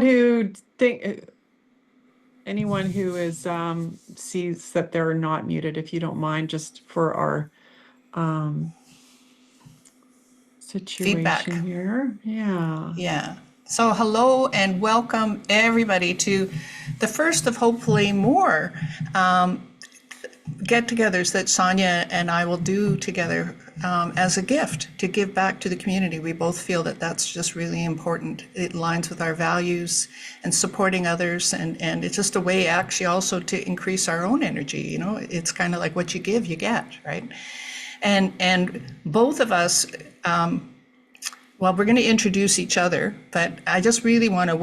who think anyone who is sees that they're not muted, if you don't mind, just for our um, Feedback. situation here. Yeah. Yeah. So hello and welcome everybody to the first of hopefully more get-togethers that Sonja and I will do together as a gift to give back to the community. We both feel that that's just really important. It aligns with our values and supporting others, and it's just a way actually also to increase our own energy. You know, it's kind of like what you give, you get, right? And both of us, well, we're going to introduce each other, but I just really want to,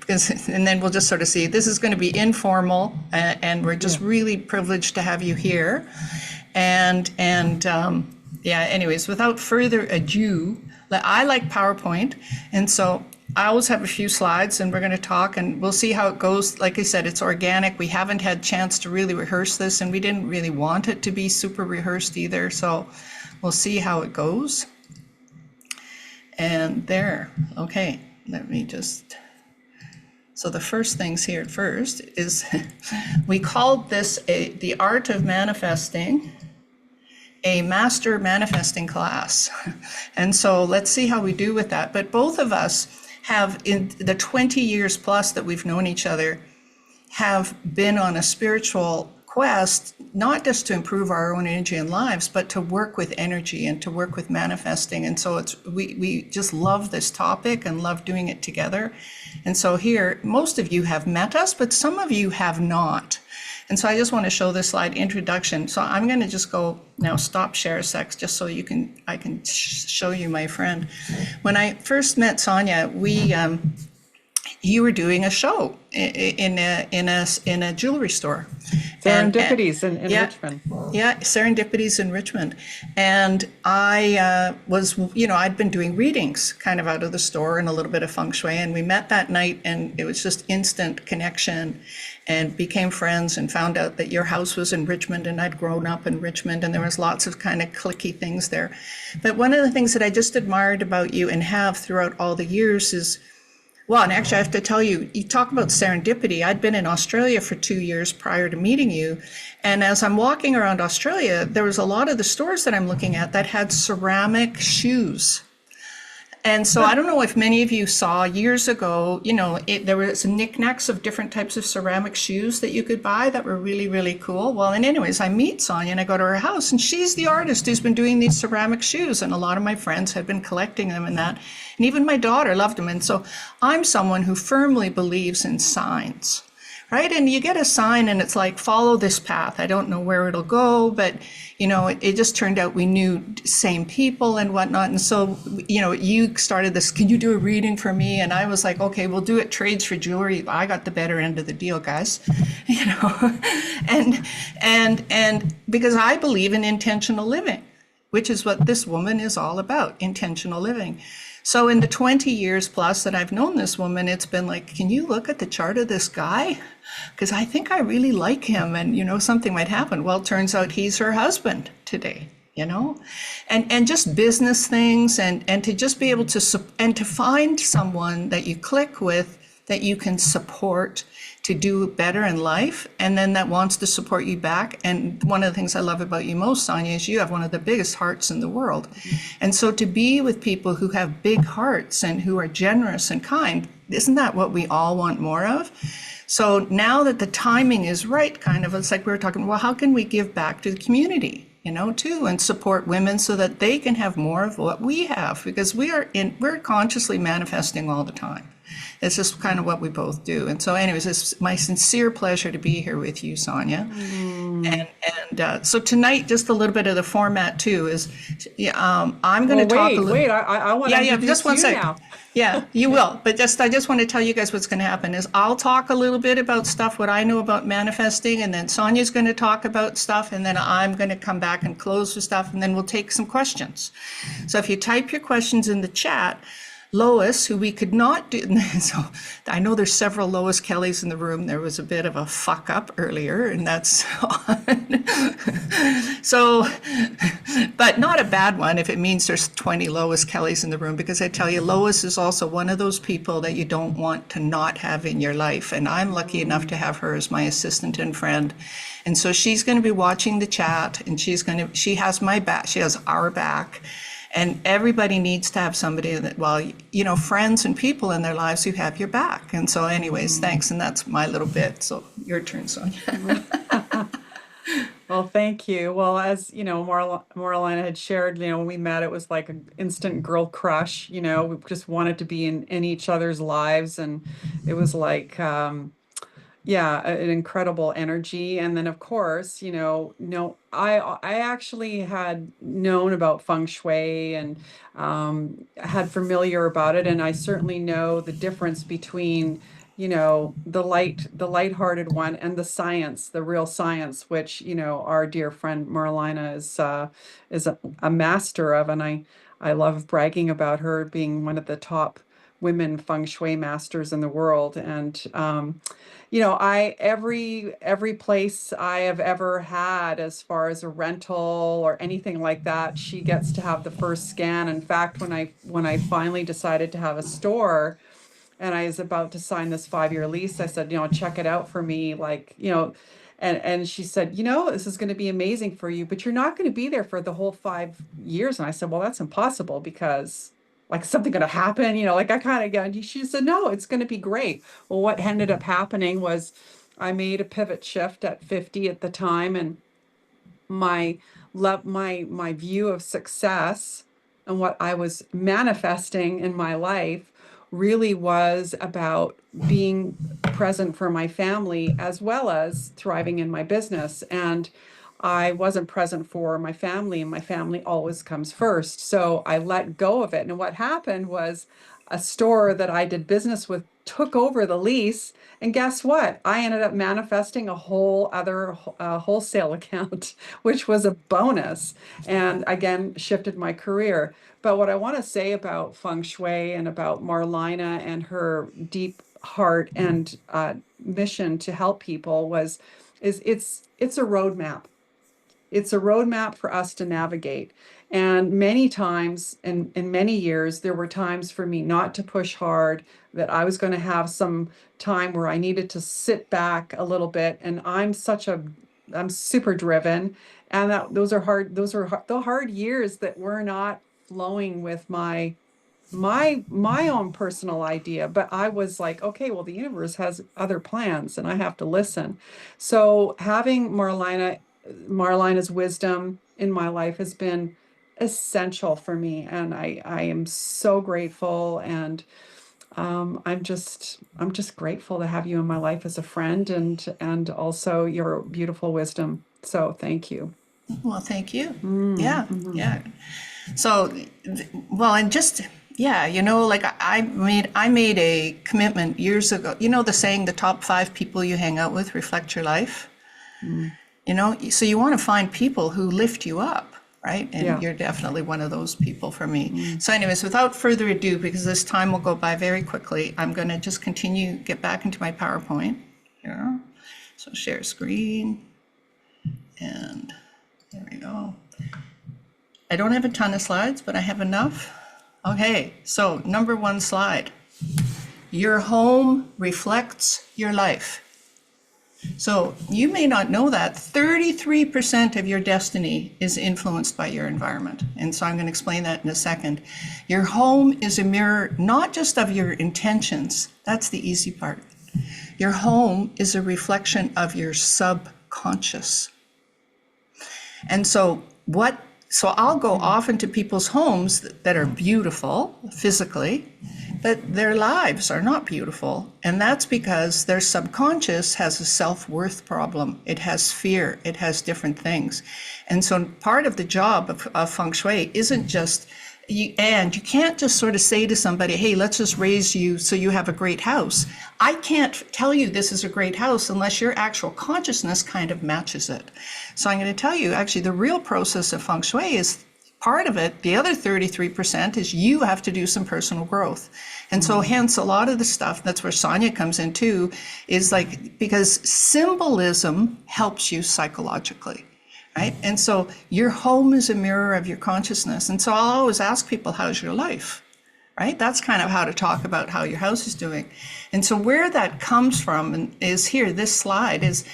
because, and then we'll just sort of see, this is going to be informal, and we're just really privileged to have you here. And yeah, anyways, without further ado, I like PowerPoint, and so I always have a few slides, and we're going to talk, and we'll see how it goes. Like I said, it's organic. We haven't had a chance to really rehearse this, and we didn't really want it to be super rehearsed either, so we'll see how it goes. And there, okay, let me just, so the first things here at first is we called this the art of manifesting, a master manifesting class. And so let's see how we do with that. But both of us have, in the 20 years plus that we've known each other, have been on a spiritual quest, not just to improve our own energy and lives, but to work with energy and to work with manifesting. And so it's we just love this topic and love doing it together. And so here, most of you have met us, but some of you have not. And so I just want to show this slide, introduction. So I'm going to just go now, stop share a sec, just so you can, I can show you my friend. When I first met Sonja, you were doing a show in a jewelry store. Serendipities in yeah, Richmond. Yeah, Serendipities in Richmond. And I was, you know, I'd been doing readings kind of out of the store and a little bit of feng shui. And we met that night, and it was just instant connection, and became friends, and found out that your house was in Richmond, and I'd grown up in Richmond, and there was lots of kind of clicky things there. But one of the things that I just admired about you and have throughout all the years is, well, and actually I have to tell you, you talk about serendipity. I'd been in Australia for 2 years prior to meeting you. And as I'm walking around Australia, there was a lot of the stores that I'm looking at that had ceramic shoes. And so I don't know if many of you saw years ago, you know, there was knickknacks of different types of ceramic shoes that you could buy that were really, really cool. Well, and anyways, I meet Sonja and I go to her house, and she's the artist who's been doing these ceramic shoes. And a lot of my friends had been collecting them and that. And even my daughter loved them. And so I'm someone who firmly believes in signs, right? And you get a sign and it's like, follow this path. I don't know where it'll go, but you know, it just turned out we knew same people and whatnot. And so, you know, you started this, can you do a reading for me? And I was like, okay, we'll do it, trades for jewelry. I got the better end of the deal, guys, you know, and because I believe in intentional living, which is what this woman is all about, intentional living. So in the 20 years plus that I've known this woman, it's been like, can you look at the chart of this guy? Because I think I really like him, and, you know, something might happen. Well, it turns out he's her husband today, you know, and just business things, and to just be able to, and to find someone that you click with, that you can support to do better in life, and then that wants to support you back. And one of the things I love about you most, Sonja, is you have one of the biggest hearts in the world. And so to be with people who have big hearts and who are generous and kind, isn't that what we all want more of? So now that the timing is right, kind of, it's like we were talking, well, how can we give back to the community, you know, too, and support women so that they can have more of what we have? Because we're consciously manifesting all the time. It's just kind of what we both do. And so anyways, it's my sincere pleasure to be here with you, Sonja. And so tonight, just a little bit of the format too is, I'm going to talk a little. Wait, I want to introduce just one you second. now. Yeah, you will. But I just want to tell you guys what's going to happen is I'll talk a little bit about stuff, what I know about manifesting, and then Sonja's going to talk about stuff, and then I'm going to come back and close with stuff, and then we'll take some questions. So if you type your questions in the chat, Lois, who we could not do. So I know there's several Lois Kellys in the room. There was a bit of a fuck up earlier, and that's on. So, but not a bad one if it means there's 20 Lois Kellys in the room, because I tell you, Lois is also one of those people that you don't want to not have in your life. And I'm lucky enough to have her as my assistant and friend. And so she's going to be watching the chat, and she has my back, she has our back. And everybody needs to have somebody that, well, you know, friends and people in their lives who have your back. And so anyways, thanks. And that's my little bit. So your turn, Sonja. Well, thank you. Well, as you know, Marlyna had shared, you know, when we met, it was like an instant girl crush. You know, we just wanted to be in each other's lives, and it was like, yeah, an incredible energy. And then, of course, you know, no, I actually had known about feng shui and had familiar about it, and I certainly know the difference between, you know, the lighthearted one and the science, the real science, which, you know, our dear friend Marlyna is a master of, and I love bragging about her being one of the top women feng shui masters in the world. And you know, I every place I have ever had as far as a rental or anything like that, she gets to have the first scan. In fact, when I finally decided to have a store and I was about to sign this 5-year lease, I said, you know, check it out for me, like, you know, and she said, you know, this is going to be amazing for you, but you're not going to be there for the whole 5 years. And I said, well, that's impossible because like something going to happen, you know, like I kind of got, she said, no, it's going to be great. Well, what ended up happening was I made a pivot shift at 50 at the time, and my my view of success and what I was manifesting in my life really was about being present for my family as well as thriving in my business. And I wasn't present for my family, and my family always comes first. So I let go of it. And what happened was a store that I did business with took over the lease. And guess what? I ended up manifesting a whole other wholesale account, which was a bonus. And again, shifted my career. But what I want to say about feng shui and about Marlyna and her deep heart and mission to help people is it's a roadmap. It's a roadmap for us to navigate. And many times, in many years, there were times for me not to push hard, that I was going to have some time where I needed to sit back a little bit. And I'm super driven. And those are hard, the hard years that were not flowing with my own personal idea. But I was like, okay, well, the universe has other plans and I have to listen. So having Marlyna's wisdom in my life has been essential for me, and I am so grateful. And I'm just grateful to have you in my life as a friend, and also your beautiful wisdom. So thank you. Well, thank you. Yeah, Mhm. yeah. So, well, and just, yeah, you know, like I made a commitment years ago. You know the saying, the top 5 people you hang out with reflect your life. Mm. You know, so you want to find people who lift you up, right? And Yeah. you're definitely one of those people for me. So anyways, without further ado, because this time will go by very quickly, I'm going to just get back into my PowerPoint here. So share screen, and there we go. I don't have a ton of slides, but I have enough. Okay, so number 1 slide. Your home reflects your life. So you may not know that 33% of your destiny is influenced by your environment. And so I'm going to explain that in a second. Your home is a mirror, not just of your intentions. That's the easy part. Your home is a reflection of your subconscious. And so I'll go off into people's homes that are beautiful physically, but their lives are not beautiful. And that's because their subconscious has a self-worth problem. It has fear. It has different things. And so part of the job of feng shui isn't just, you can't just sort of say to somebody, hey, let's just raise you so you have a great house. I can't tell you this is a great house unless your actual consciousness kind of matches it. So I'm going to tell you, actually, the real process of feng shui is part of it, the other 33%, is you have to do some personal growth. And so hence a lot of the stuff, that's where Sonja comes in too, is like, because symbolism helps you psychologically, right? And so your home is a mirror of your consciousness. And so I'll always ask people, how's your life? Right? That's kind of how to talk about how your house is doing. And so where that comes from is here, this slide is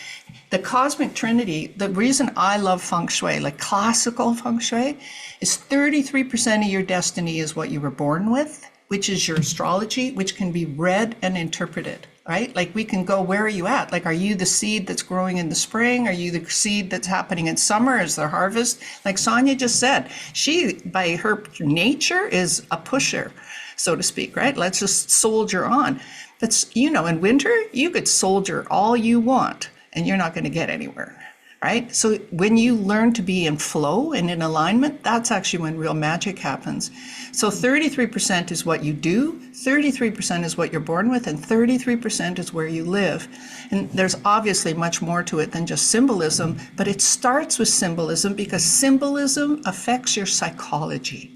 the cosmic trinity. The reason I love feng shui, like classical feng shui, is 33% of your destiny is what you were born with, which is your astrology, which can be read and interpreted, right? Like we can go, where are you at? Like, are you the seed that's growing in the spring? Are you the seed that's happening in summer as the harvest? Like Sonja just said, she, by her nature, is a pusher, so to speak, right? Let's just soldier on. That's, you know, in winter, you could soldier all you want and you're not going to get anywhere, right? So when you learn to be in flow and in alignment, that's actually when real magic happens. So 33% is what you do, 33% is what you're born with, and 33% is where you live. And there's obviously much more to it than just symbolism, but it starts with symbolism because symbolism affects your psychology.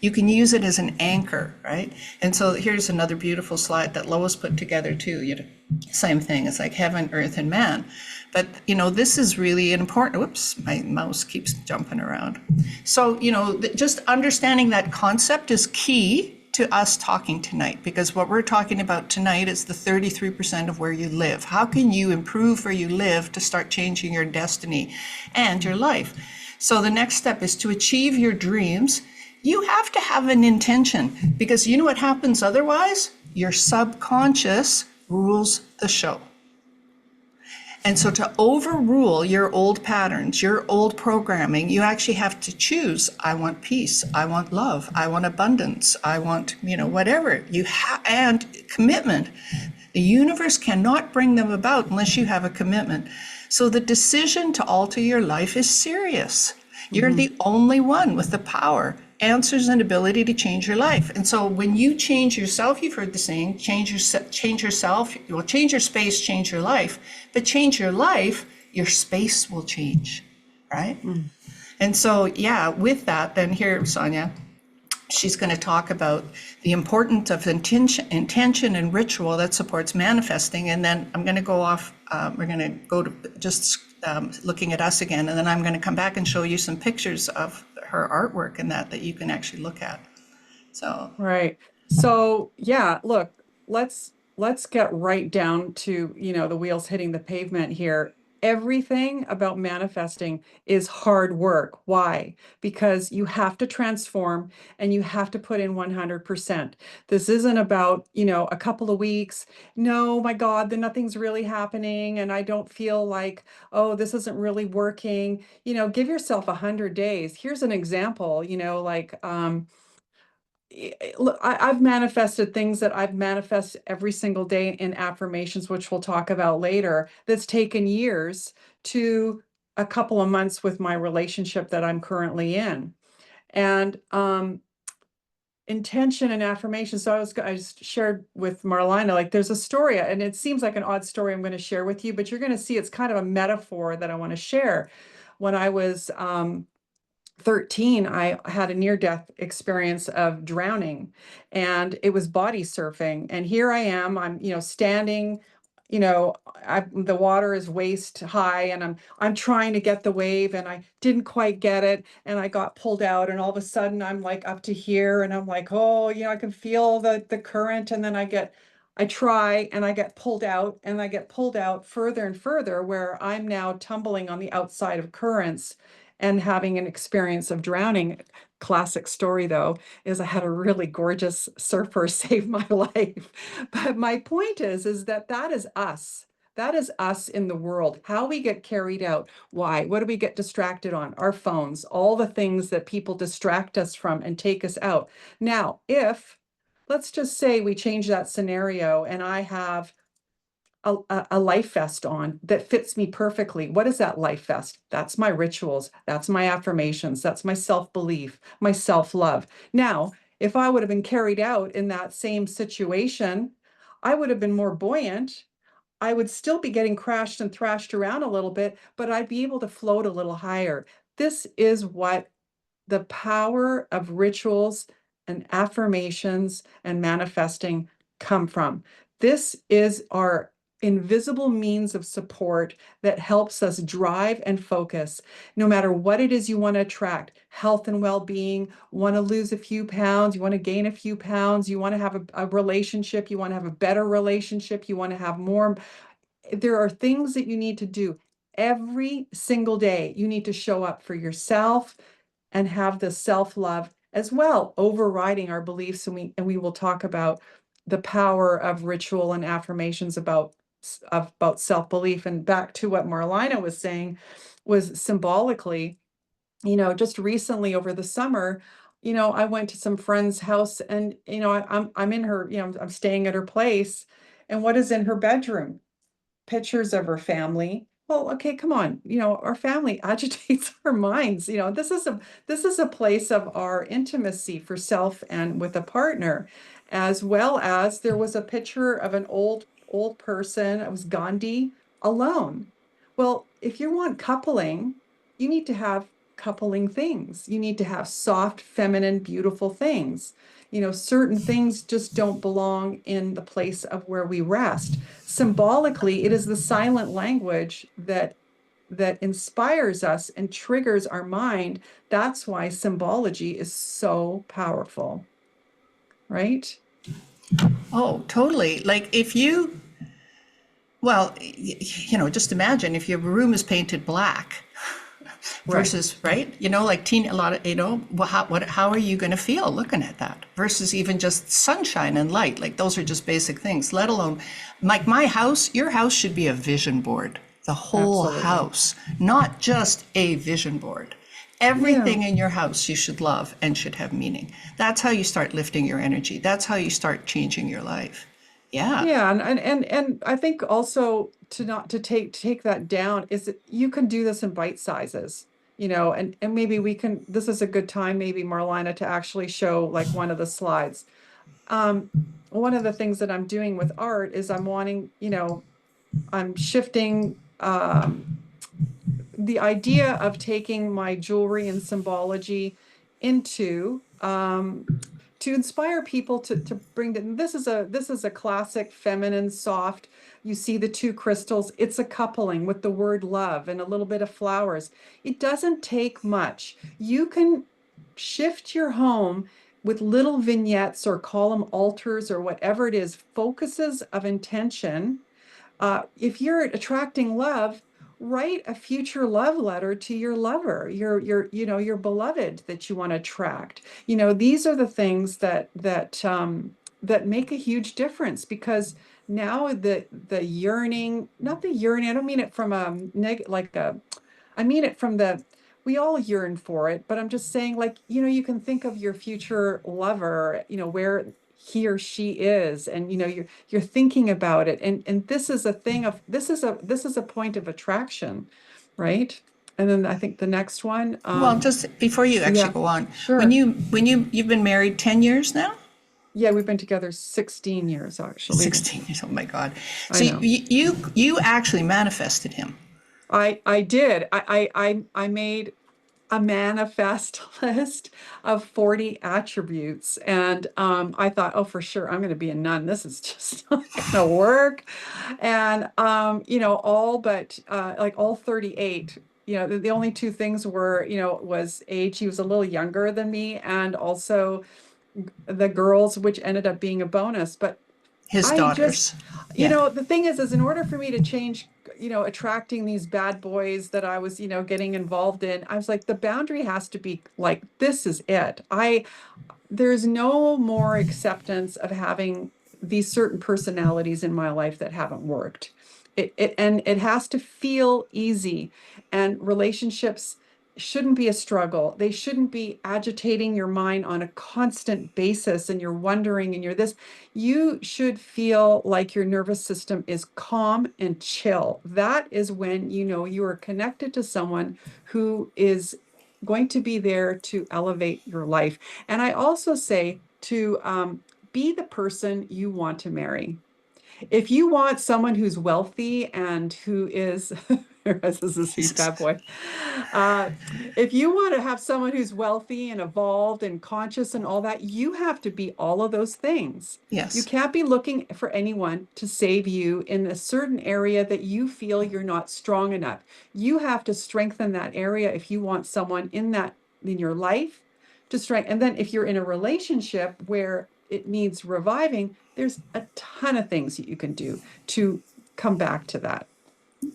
You can use it as an anchor, right? And so here's another beautiful slide that Lois put together too. You know, same thing. It's like heaven, earth, and man. But you know, this is really important. Whoops, my mouse keeps jumping around. So you know, just understanding that concept is key to us talking tonight, because what we're talking about tonight is the 33% of where you live. How can you improve where you live to start changing your destiny and your life? So the next step is to achieve your dreams. You have to have an intention, because you know what happens otherwise? Your subconscious rules the show. And so to overrule your old patterns, your old programming, you actually have to choose, I want peace, I want love, I want abundance, I want, you know, whatever. And commitment. The universe cannot bring them about unless you have a commitment. So the decision to alter your life is serious. You're the only one with the power, answers, and ability to change your life. And so when you change yourself, you've heard the saying, change yourself, well, change your space, change your life. But change your life, your space will change, right? And so, yeah, with that, then here, Sonja, she's going to talk about the importance of intention and ritual that supports manifesting. And then I'm going to go off, we're going to go to just looking at us again, and then I'm going to come back and show you some pictures of her artwork and that you can actually look at. So Right. So yeah, look, let's get right down to, you know, the wheels hitting the pavement here. Everything about manifesting is hard work. Why? Because you have to transform and you have to put in 100%. This isn't about, you know, a couple of weeks. No, my God, then nothing's really happening and I don't feel like, oh, this isn't really working. You know, give yourself 100 days. Here's an example, you know, like look, I've manifested things that I've manifested every single day in affirmations, which we'll talk about later, that's taken years to a couple of months with my relationship that I'm currently in. And intention and affirmation. So I shared with Marlyna, like there's a story, and it seems like an odd story I'm going to share with you, but you're going to see it's kind of a metaphor that I want to share. When I was 13, I had a near-death experience of drowning, and it was body surfing. And here I am, I'm, you know, standing, you know, the water is waist high, and I'm trying to get the wave, and I didn't quite get it, and I got pulled out, and all of a sudden I'm like up to here, and I'm like, oh, you know, I can feel the current, and then I try and I get pulled out, and I get pulled out further and further, where I'm now tumbling on the outside of currents and having an experience of drowning. Classic story, though, is I had a really gorgeous surfer save my life. But my point is that that is us. That is us in the world. How we get carried out. Why? What do we get distracted on? Our phones, all the things that people distract us from and take us out. Now, if let's just say we change that scenario and I have a life vest on that fits me perfectly. What is that life vest? That's my rituals. That's my affirmations. That's my self-belief, my self-love. Now, if I would have been carried out in that same situation, I would have been more buoyant. I would still be getting crashed and thrashed around a little bit, but I'd be able to float a little higher. This is what the power of rituals and affirmations and manifesting come from. This is our invisible means of support that helps us drive and focus no matter what it is you want to attract: health and well-being, want to lose a few pounds, you want to gain a few pounds, you want to have a relationship, you want to have a better relationship, you want to have more. There are things that you need to do every single day. You need to show up for yourself and have the self-love as well, overriding our beliefs. And we will talk about the power of ritual and affirmations about self-belief. And back to what Marlyna was saying, was symbolically, just recently over the summer, I went to some friend's house, and I'm in her, I'm staying at her place, and what is in her bedroom? Pictures of her family. Well, okay, come on. Our family agitates our minds. This is a place of our intimacy for self and with a partner, as well as there was a picture of an old person. It was Gandhi alone. Well, if you want coupling, you need to have coupling things. You need to have soft, feminine, beautiful things. Certain things just don't belong in the place of where we rest. Symbolically, it is the silent language that inspires us and triggers our mind. That's why symbology is so powerful, right? Oh, totally. Like if you, well, just imagine if your room is painted black Right. versus, right? Like a lot of, how are you going to feel looking at that versus even just sunshine and light? Like those are just basic things, let alone like my house, your house should be a vision board, the whole Absolutely. house, not just a vision board. Yeah. Everything in your house you should love and should have meaning. That's how you start lifting your energy. That's how you start changing your life. Yeah. Yeah, and I think also to not to take that down is that you can do this in bite sizes, and maybe we can, this is a good time, maybe Marlyna, to actually show like one of the slides. Um, One of the things that I'm doing with art is I'm shifting the idea of taking my jewelry and symbology into to inspire people to bring this is a classic feminine soft. You see the two crystals. It's a coupling with the word love and a little bit of flowers. It doesn't take much. You can shift your home with little vignettes, or call them altars, or whatever it is, focuses of intention. If you're attracting love, write a future love letter to your lover, your beloved that you want to attract. These are the things that make a huge difference, because now the yearning, not the yearning, I don't mean it from a I mean it from the, we all yearn for it, but I'm just saying, like, you can think of your future lover, where he or she is, and you're thinking about it, and this is a point of attraction, right? And then I think the next one, Well, just before you actually yeah, go on, when sure. you've been married 10 years now? Yeah, we've been together 16 years, actually. 16 years. Oh my God. I So know. you actually manifested him. I did. I made a manifest list of 40 attributes. And I thought, oh, for sure, I'm going to be a nun. This is just not going to work. And, all but like all 38, the only two things were, was age. He was a little younger than me. And also the girls, which ended up being a bonus. But His I just, daughters. Yeah. the thing is in order for me to change, attracting these bad boys that I was, getting involved in, I was like, the boundary has to be like, this is it. There's no more acceptance of having these certain personalities in my life that haven't worked. And it has to feel easy. And relationships shouldn't be a struggle. They shouldn't be agitating your mind on a constant basis, and you're wondering and you're this. You should feel like your nervous system is calm and chill. That is when you are connected to someone who is going to be there to elevate your life. And I also say to be the person you want to marry. If you want someone who's wealthy and who is This is a sweet fat boy. Uh, if you want to have someone who's wealthy and evolved and conscious and all that, you have to be all of those things. You Yes. can't be looking for anyone to save you in a certain area that you feel you're not strong enough. You have to strengthen that area if you want someone in your life to strengthen. And then if you're in a relationship where it needs reviving, there's a ton of things that you can do to come back to that.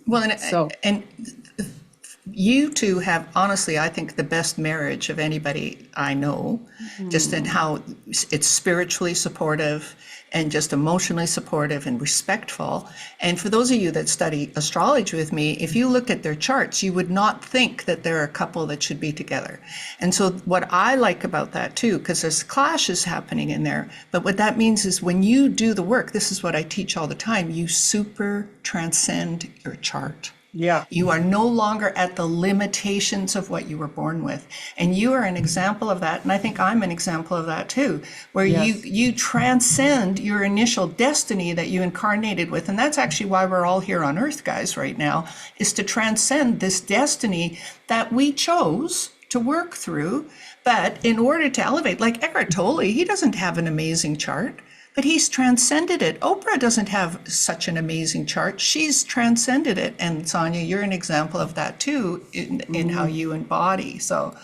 Well, So, and you two have, honestly, I think, the best marriage of anybody I know, just in hmm, how it's spiritually supportive and just emotionally supportive and respectful. And for those of you that study astrology with me, if you looked at their charts, you would not think that they're a couple that should be together. And so what I like about that too, because there's clashes happening in there, but what that means is when you do the work, this is what I teach all the time, you super transcend your chart. yeah, You are no longer at the limitations of what you were born with. And you are an example of that. And I think I'm an example of that too, where yes. you transcend your initial destiny that you incarnated with. And that's actually why we're all here on earth, guys, right now, is to transcend this destiny that we chose to work through. But in order to elevate, like Eckhart Tolle, he doesn't have an amazing chart, but he's transcended it. Oprah doesn't have such an amazing chart. She's transcended it. And Sonja, you're an example of that too, in how Hmm, you embody. So,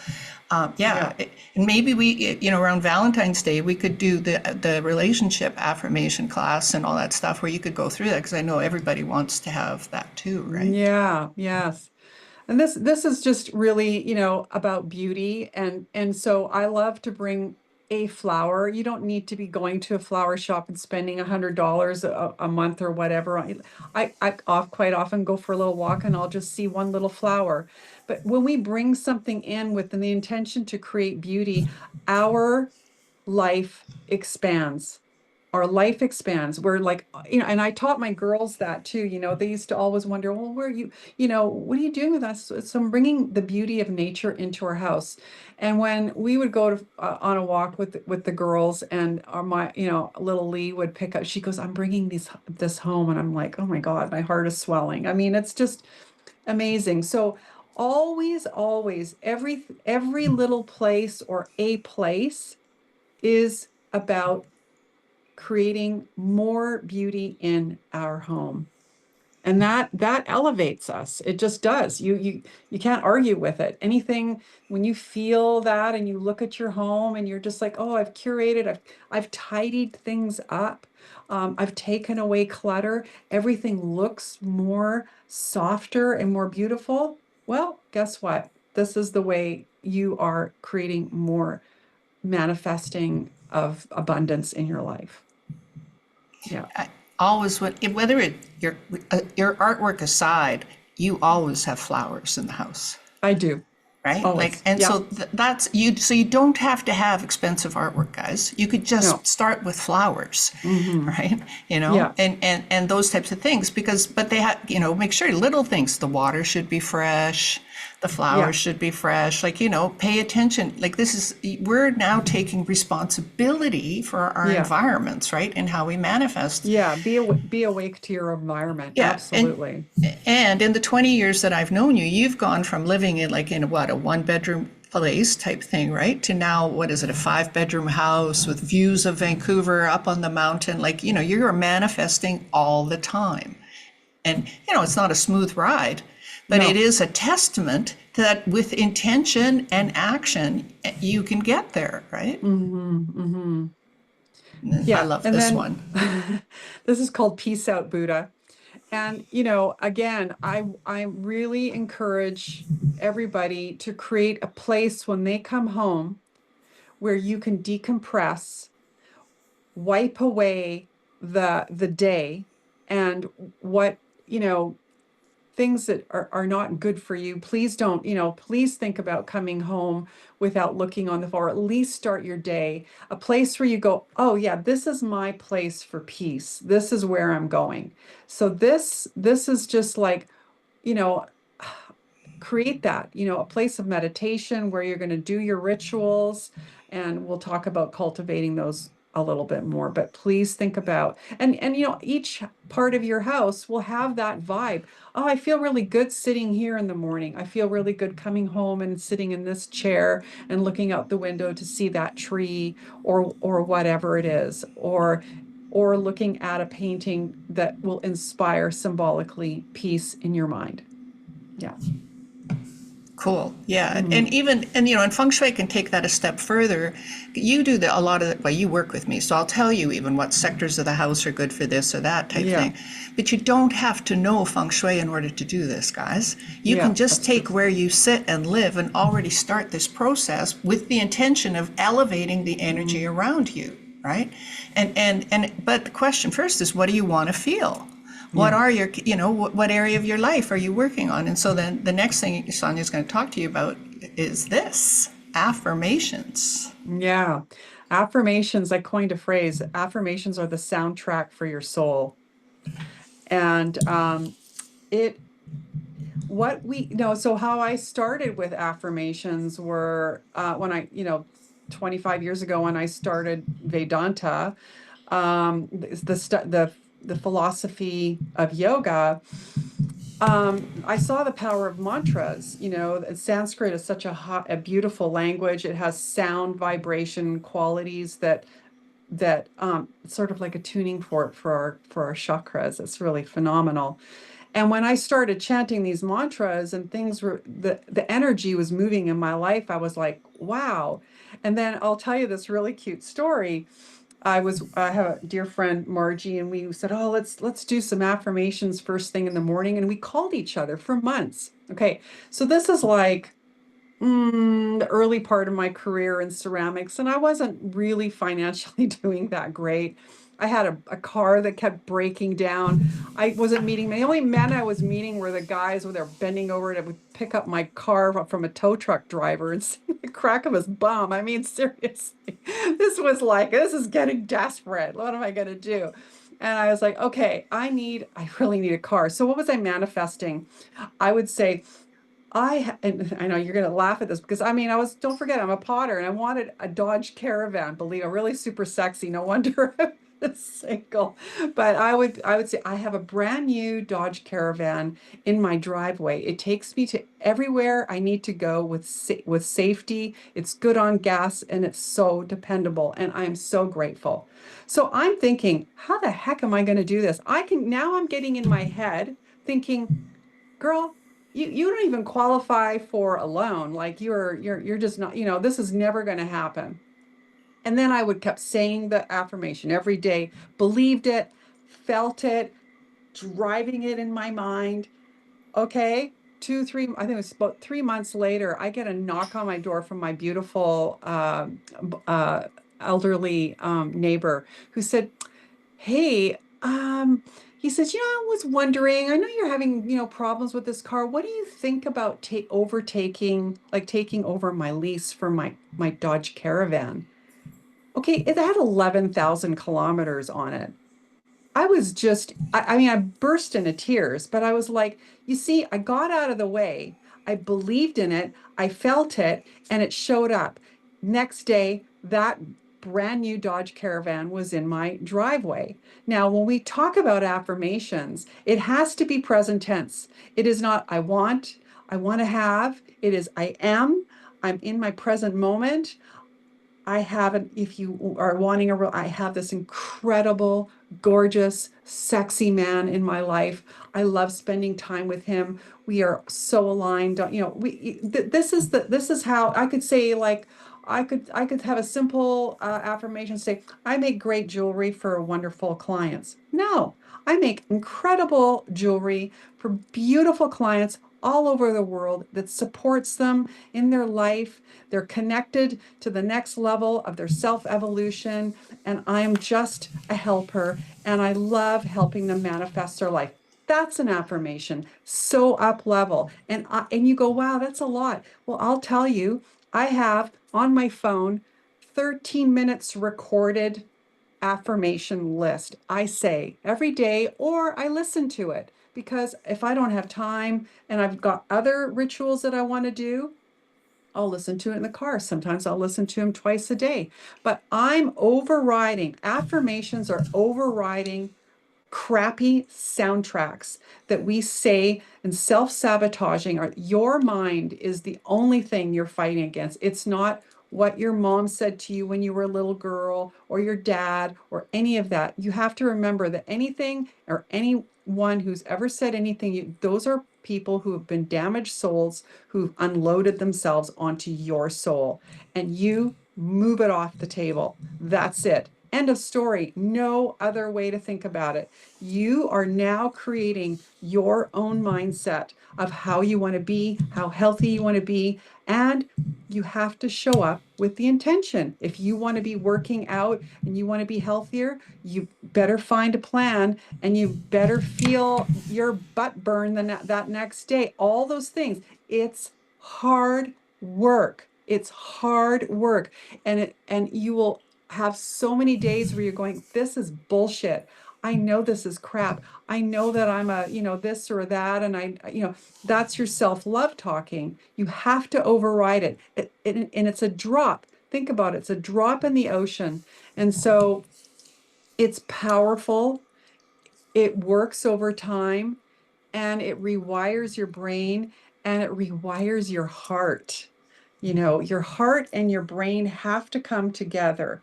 yeah. yeah, and maybe we, around Valentine's Day, we could do the relationship affirmation class and all that stuff where you could go through that because I know everybody wants to have that too, right? Yeah, yes. And this is just really, about beauty and so I love to bring a flower. You don't need to be going to a flower shop and spending $100 a month or whatever. I quite often go for a little walk and I'll just see one little flower. But when we bring something in with the intention to create beauty, our life expands. Our life expands. We're like, and I taught my girls that too. They used to always wonder, well, where are you, what are you doing with us? So I'm bringing the beauty of nature into our house. And when we would go to on a walk with the girls, and my, little Lee would pick up, she goes, I'm bringing this home, and I'm like, oh my God, my heart is swelling. I mean, it's just amazing. So always, every little place or a place is about creating more beauty in our home. And that elevates us. It just does. You can't argue with it. Anything when you feel that and you look at your home and you're just like, oh, I've curated, I've tidied things up. I've taken away clutter. Everything looks more softer and more beautiful. Well, guess what? This is the way you are creating more manifesting of abundance in your life. Yeah, I always, whether your artwork aside, you always have flowers in the house. I do. Right, like, Always. and Yeah. so that's you, so you don't have to have expensive artwork, guys. You could No. just start with flowers, Hmm. right? Yeah. And those types of things, because but they have, make sure little things, the water should be fresh, the flowers Yeah. should be fresh, like, pay attention. Like, this is, we're now taking responsibility for our Yeah. environments, right, and how we manifest. Yeah. Be awake to your environment. Yeah, Absolutely. and in the 20 years that I've known you, you've gone from living in, like, in what, a one bedroom place type thing, right? To now, what is it, a 5 bedroom house with views of Vancouver up on the mountain? Like, you're manifesting all the time. And, it's not a smooth ride, but it No. is a testament that with intention and action, you can get there, right? Hmm. Hmm. I Yeah. love And this then one. this is called Peace Out Buddha. And, again, I really encourage everybody to create a place when they come home where you can decompress, wipe away the day and what, things that are not good for you. Please don't, please think about coming home without looking on the phone, or at least start your day, a place where you go, oh yeah, this is my place for peace. This is where I'm going. So this is just like, you know, create that, a place of meditation where you're going to do your rituals. And we'll talk about cultivating a little bit more. But please think about, and you know, each part of your house will have that vibe. Oh, I feel really good sitting here in the morning. I feel really good coming home and sitting in this chair and looking out the window to see that tree or whatever it is, or looking at a painting that will inspire symbolically peace in your mind. Yeah. Cool. Yeah. And Mhm. even, and and feng shui can take that a step further. You do a lot of it, well, you work with me, so I'll tell you even what sectors of the house are good for this or that type Yeah. thing. But you don't have to know feng shui in order to do this, guys. You can Yeah, just that's true. take where you sit and live and already start this process with the intention of elevating the energy Mhm. around you, right? But the question first is, what do you want to feel? What Yeah. are your, what area of your life are you working on? And so then the next thing Sonia's going to talk to you about is this affirmations. Yeah. Affirmations, I coined a phrase. Affirmations are the soundtrack for your soul. And it what we know, so how I started with affirmations were when I, 25 years ago when I started Vedanta, the philosophy of yoga. I saw the power of mantras. Sanskrit is such a beautiful language. It has sound vibration qualities that sort of like a tuning fork for our chakras. It's really phenomenal. And when I started chanting these mantras and things were the energy was moving in my life, I was like, wow. And then I'll tell you this really cute story. I have a dear friend Margie, and we said, oh, let's do some affirmations first thing in the morning. And we called each other for months. Okay. So this is like the early part of my career in ceramics, and I wasn't really financially doing that great. I had a car that kept breaking down. I wasn't meeting, the only men I was meeting were the guys where they're bending over to pick up my car from a tow truck driver and see the crack of his bum. I mean, seriously, this is getting desperate. What am I going to do? And I was like, okay, I really need a car. So what was I manifesting? I would say, and I know you're going to laugh at this because I mean, don't forget, I'm a potter and I wanted a Dodge Caravan, believe, a really super sexy. No wonder I was single. But I would say I have a brand new Dodge Caravan in my driveway. It takes me to everywhere I need to go with safety. It's good on gas and it's so dependable. And I'm so grateful. So I'm thinking, how the heck am I going to do this? Now I'm getting in my head thinking, girl, you don't even qualify for a loan. Like you're just not, this is never going to happen. And then I would kept saying the affirmation every day, believed it, felt it, driving it in my mind. Okay, 2, 3, I think it was about 3 months later, I get a knock on my door from my beautiful elderly neighbor who said, hey, he says, I was wondering, I know you're having, problems with this car. What do you think about taking over my lease for my Dodge Caravan? Okay, it had 11,000 kilometers on it. I mean, I burst into tears, but I was like, you see, I got out of the way. I believed in it. I felt it, and it showed up. Next day, that brand new Dodge Caravan was in my driveway. Now, when we talk about affirmations, it has to be present tense. It is not, I want to have. It is, I am. I'm in my present moment. If you are wanting I have this incredible, gorgeous, sexy man in my life. I love spending time with him. We are so aligned. This is how I could say, like, I could have a simple affirmation say, I make great jewelry for wonderful clients. No, I make incredible jewelry for beautiful clients all over the world that supports them in their life. They're connected to the next level of their self-evolution, and I am just a helper, and I love helping them manifest their life. That's an affirmation, so up level. And you go, wow, that's a lot. Well, I'll tell you, I have on my phone 13 minutes recorded affirmation list. I say every day, or I listen to it because if I don't have time and I've got other rituals that I want to do, I'll listen to it in the car. Sometimes I'll listen to them twice a day. But I'm overriding, affirmations are overriding crappy soundtracks that we say and self-sabotaging are your mind is the only thing you're fighting against. It's not what your mom said to you when you were a little girl or your dad or any of that. You have to remember that anything or anyone who's ever said anything, those are people who have been damaged souls who've unloaded themselves onto your soul, and you move it off the table. That's it. End of story. No other way to think about it. You are now creating your own mindset of how you want to be, how healthy you want to be, and you have to show up with the intention. If you want to be working out and you want to be healthier, you better find a plan and you better feel your butt burn that next day. All those things. It's hard work. It's hard work. And you will have so many days where you're going, this is bullshit. I know this is crap. I know that I'm a, this or that. And that's your self-love talking. You have to override it. And it's a drop. Think about it. It's a drop in the ocean. And so it's powerful. It works over time and it rewires your brain and it rewires your heart. Your heart and your brain have to come together.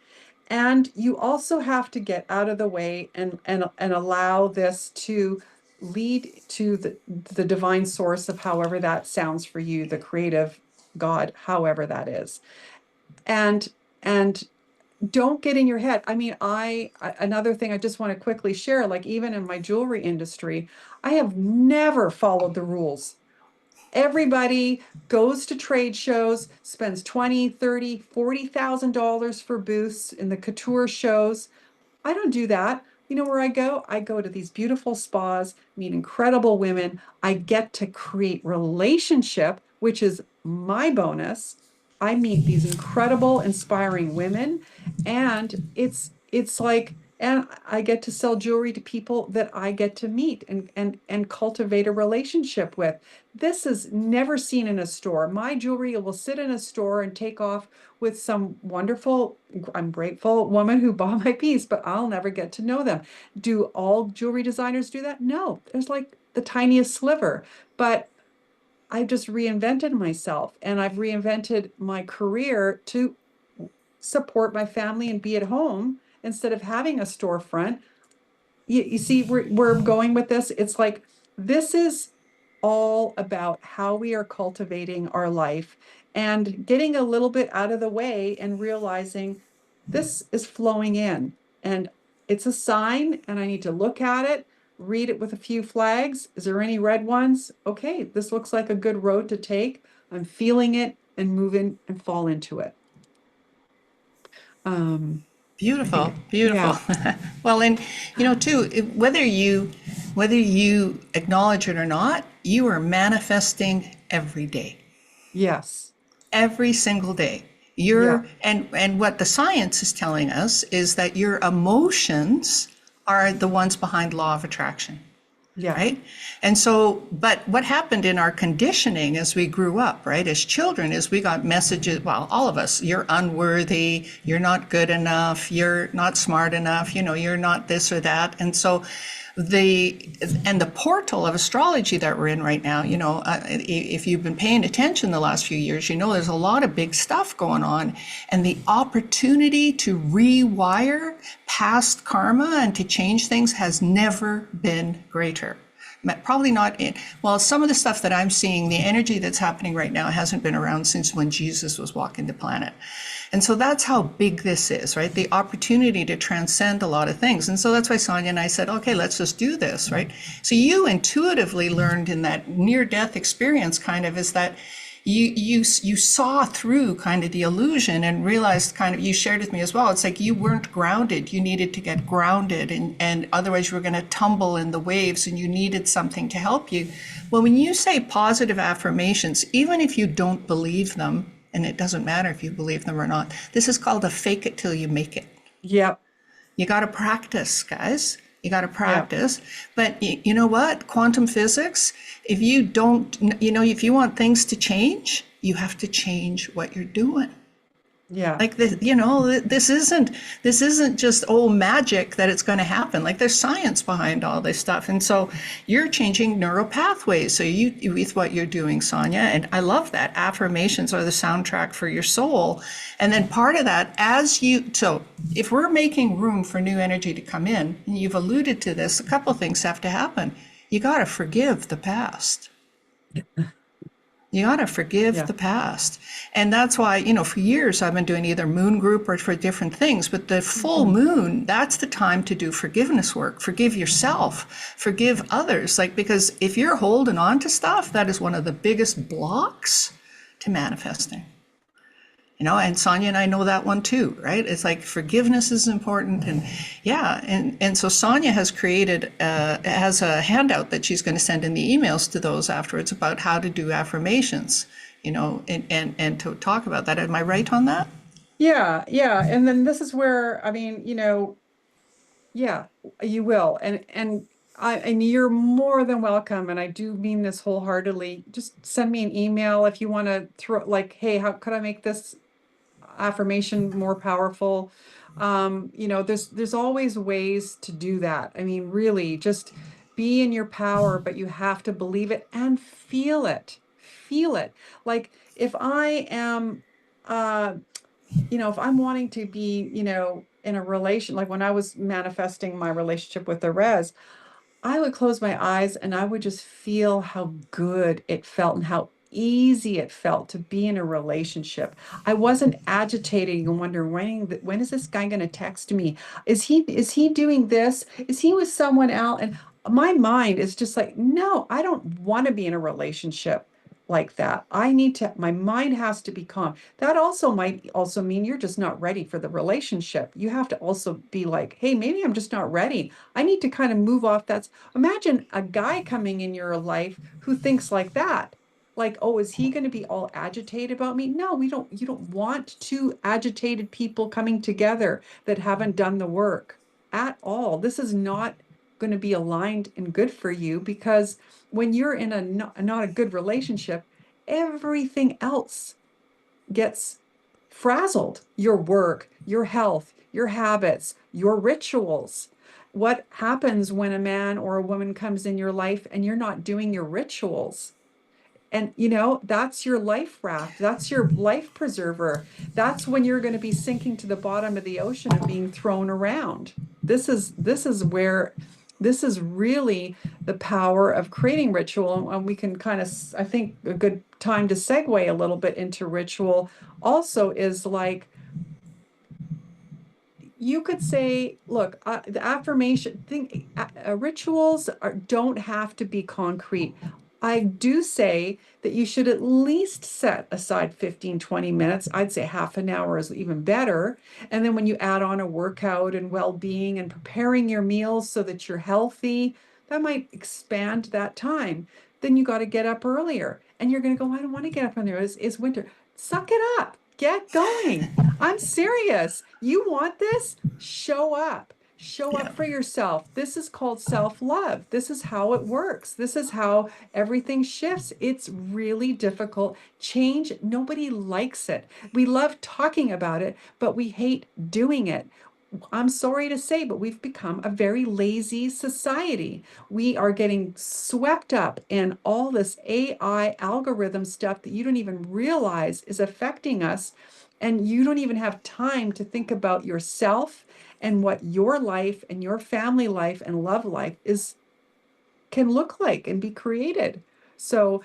And you also have to get out of the way and allow this to lead to the divine source of however that sounds for you, the creative God, however that is. And don't get in your head. I mean, another thing I just want to quickly share, like even in my jewelry industry, I have never followed the rules. Everybody goes to trade shows, spends 20, 30, $40,000 for booths in the couture shows. I don't do that. You know where I go? I go to these beautiful spas, meet incredible women. I get to create relationship, which is my bonus. I meet these incredible, inspiring women, and it's like, and I get to sell jewelry to people that I get to meet and cultivate a relationship with. This is never seen in a store. My jewelry will sit in a store and take off with some wonderful, I'm grateful woman who bought my piece, but I'll never get to know them. Do all jewelry designers do that? No, there's like the tiniest sliver. But I've just reinvented myself and I've reinvented my career to support my family and be at home instead of having a storefront. You see where I'm going with this? It's like this is all about how we are cultivating our life and getting a little bit out of the way and realizing this is flowing in and it's a sign and I need to look at it, read it with a few flags. Is there any red ones? Okay, this looks like a good road to take. I'm feeling it and move in and fall into it. I Beautiful, think, beautiful. yeah, Well, and too, whether you acknowledge it or not, you are manifesting every day, yes, every single day. yeah, And what the science is telling us is that your emotions are the ones behind law of attraction. yeah, Right? And so, but what happened in our conditioning as we grew up, right, as children, is we got messages, well, all of us, you're unworthy, you're not good enough, you're not smart enough, you're not this or that. And so the portal of astrology that we're in right now, if you've been paying attention the last few years, there's a lot of big stuff going on, and the opportunity to rewire past karma and to change things has never been greater. Probably not in, well, some of the stuff that I'm seeing, the energy that's happening right now hasn't been around since when Jesus was walking the planet. And so that's how big this is, right? The opportunity to transcend a lot of things. And so that's why Sonia and I said, okay, let's just do this, right? So you intuitively learned in that near-death experience kind of is that you saw through kind of the illusion and realized kind of, you shared with me as well, it's like you weren't grounded. You needed to get grounded and otherwise you were going to tumble in the waves and you needed something to help you. Well, when you say positive affirmations, even if you don't believe them, and it doesn't matter if you believe them or not, this is called a fake it till you make it. yeah, You got to practice, guys. You got to Yeah. practice. But you know what? Quantum physics, if you don't, if you want things to change, you have to change what you're doing. Yeah. Like this, this isn't just old magic that it's going to happen. Like there's science behind all this stuff, and so you're changing neural pathways. So you with what you're doing, Sonia, and I love that affirmations are the soundtrack for your soul. And then part of that, so if we're making room for new energy to come in, and you've alluded to this, a couple of things have to happen. You got to forgive the past. You got to forgive Yeah. the past. And that's why, for years I've been doing either moon group or for different things. But the full Mhm. moon, that's the time to do forgiveness work. Forgive yourself, forgive others. Like, because if you're holding on to stuff, that is one of the biggest blocks to manifesting. And Sonia and I know that one too, right? It's like forgiveness is important, and yeah, and so Sonia has created has a handout that she's going to send in the emails to those afterwards about how to do affirmations, and to talk about that. Am I right on that? Yeah, yeah. And then this is where, I mean, yeah, you will. And you're more than welcome. And I do mean this wholeheartedly. Just send me an email if you want to throw like, hey, how could I make this affirmation more powerful? There's always ways to do that. I mean, really, just be in your power, but you have to believe it and feel it. Feel it. Like if I am if I'm wanting to be, in a relation, like when I was manifesting my relationship with the res, I would close my eyes and I would just feel how good it felt and how easy it felt to be in a relationship. I wasn't agitating and wondering when is this guy going to text me? Is he doing this? Is he with someone else? And my mind is just like, no, I don't want to be in a relationship like that. My mind has to be calm. That also might also mean you're just not ready for the relationship. You have to also be like, hey, maybe I'm just not ready. I need to kind of move off that. Imagine a guy coming in your life who thinks like that. Like, oh, is he going to be all agitated about me? No, you don't want two agitated people coming together that haven't done the work at all. This is not going to be aligned and good for you because when you're in a not a good relationship, everything else gets frazzled. Your work, your health, your habits, your rituals. What happens when a man or a woman comes in your life and you're not doing your rituals? And that's your life raft. That's your life preserver. That's when you're going to be sinking to the bottom of the ocean and being thrown around. This is really the power of creating ritual. And we can kind of, I think a good time to segue a little bit into ritual also is like you could say, look, the affirmation thing, rituals don't have to be concrete. I do say that you should at least set aside 15, 20 minutes. I'd say half an hour is even better. And then when you add on a workout and well-being and preparing your meals so that you're healthy, that might expand that time. Then you got to get up earlier. And you're going to go, I don't want to get up earlier. It's winter. Suck it up. Get going. I'm serious. You want this? Show up. Show Yeah. up for yourself. This is called self-love. This is how it works. This is how everything shifts. It's really difficult. Change, nobody likes it. We love talking about it, but we hate doing it. I'm sorry to say, but we've become a very lazy society. We are getting swept up in all this AI algorithm stuff that you don't even realize is affecting us. And you don't even have time to think about yourself and what your life and your family life and love life is can look like and be created. So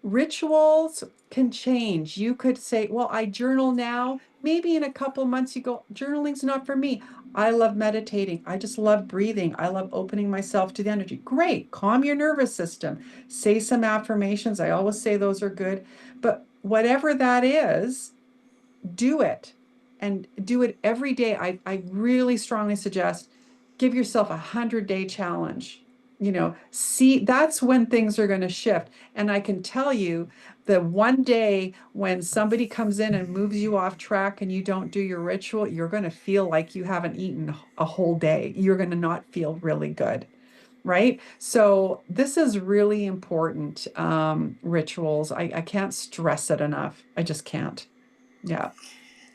rituals can change. You could say, well, I journal now. Maybe in a couple months you go, journaling's not for me. I love meditating. I just love breathing. I love opening myself to the energy. Great. Calm your nervous system. Say some affirmations. I always say those are good. But whatever that is, do it and do it every day. I really strongly suggest give yourself a 100-day challenge. see, that's when things are going to shift. And I can tell you that one day when somebody comes in and moves you off track and you don't do your ritual, you're going to feel like you haven't eaten a whole day. You're going to not feel really good. Right? So this is really important, rituals. I can't stress it enough. I just can't. Yeah.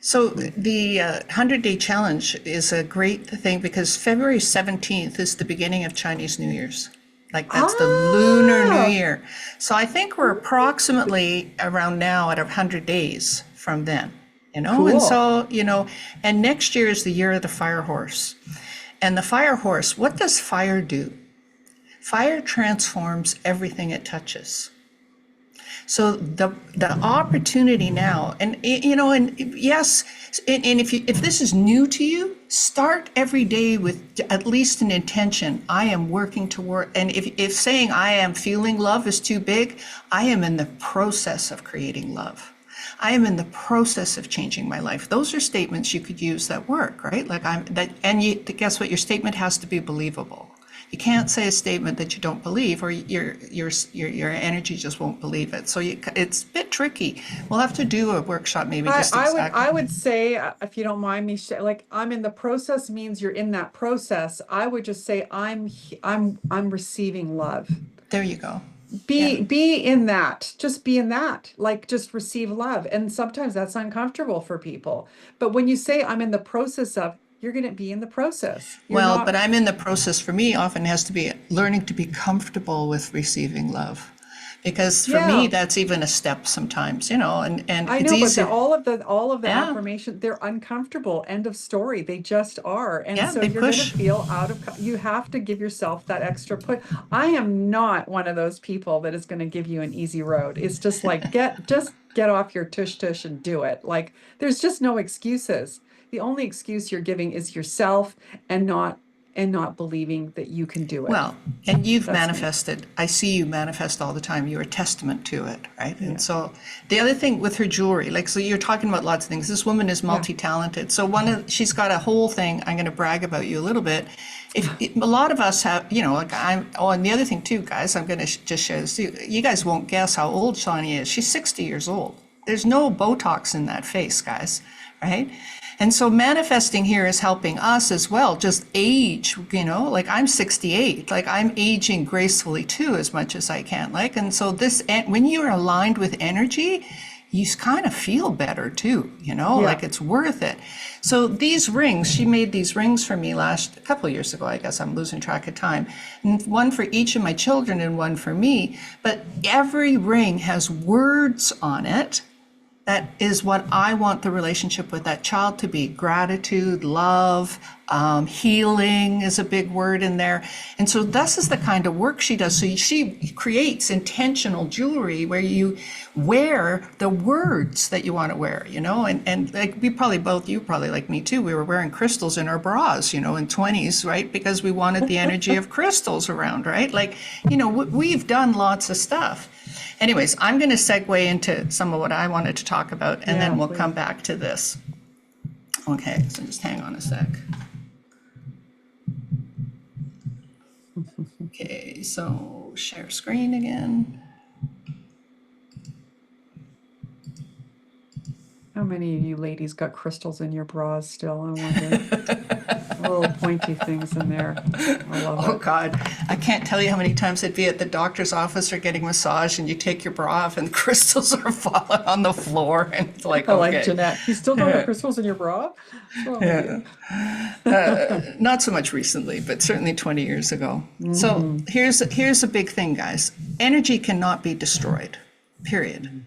So the 100-day challenge is a great thing because February 17th is the beginning of Chinese New Year's. Like that's the Lunar New Ah, Year. So I think we're approximately around now at 100 days from then, and cool. so, and next year is the year of the fire horse. And the fire horse, what does fire do? Fire transforms everything it touches. So the opportunity now, and and yes, and if this is new to you, start every day with at least an intention. I am working toward, and if saying I am feeling love is too big, I am in the process of creating love. I am in the process of changing my life. Those are statements you could use that work, right? Like guess what? Your statement has to be believable. You can't say a statement that you don't believe, or your energy just won't believe it. So it's a bit tricky. We'll have to do a workshop, maybe I, just I would exactly. I would say, if you don't mind me, like I'm in the process means you're in that process. I would just say I'm receiving love. There you go. Yeah. Be in that. Just be in that. Like just receive love. And sometimes that's uncomfortable for people. But when you say I'm in the process of, you're going to be in the process. You're Well, but not, I'm in the process for me often has to be learning to be comfortable with receiving love. Because for me, yeah. that's even a step sometimes, and I it's know, but easy. all of the Yeah. affirmation, they're uncomfortable. End of story. They just are. And Yeah. so They you're going to push. feel you have to give yourself that extra put. I am not one of those people that is going to give you an easy road. It's just like just get off your tush tush and do it. Like there's just no excuses. The only excuse you're giving is yourself and not believing that you can do it. Well, and you've That's me. manifested. I see you manifest all the time. You're a testament to it, right? And Yeah. so the other thing with her jewelry, like, so you're talking about lots of things. This woman is Yeah. multi-talented. So she's got a whole thing. I'm going to brag about you a little bit. A lot of us have, like and the other thing too, guys, I'm going to just share this too. You guys won't guess how old Shawnee is. She's 60 years old. There's no Botox in that face, guys, right? And so manifesting here is helping us as well, just age, like I'm 68, like I'm aging gracefully too, as much as I can. Like, and so when you're aligned with energy, you kind of feel better too, like Yeah. it's worth it. So these rings, she made these rings for me a couple of years ago, I guess I'm losing track of time. And one for each of my children and one for me. But every ring has words on it. That is what I want the relationship with that child to be. Gratitude, love, healing is a big word in there. And so this is the kind of work she does. So she creates intentional jewelry where you wear the words that you want to wear, and like you probably like me too, we were wearing crystals in our bras, in 20s, right? Because we wanted the energy of crystals around, right? Like, we've done lots of stuff. Anyways, I'm going to segue into some of what I wanted to talk about, and Yeah, then we'll come please. back to this. Okay, so just hang on a sec. Okay, so share screen again. How many of you ladies got crystals in your bras still? I wonder. Little pointy things in there. I love Oh it. God, I can't tell you how many times I'd be at the doctor's office or getting massage, and you take your bra off, and crystals are falling on the floor, and it's like, I like okay. Jeanette. You still don't have crystals in your bra? What's wrong with you? Not so much recently, but certainly 20 years ago. So Hmm. here's a big thing, guys. Energy cannot be destroyed, period.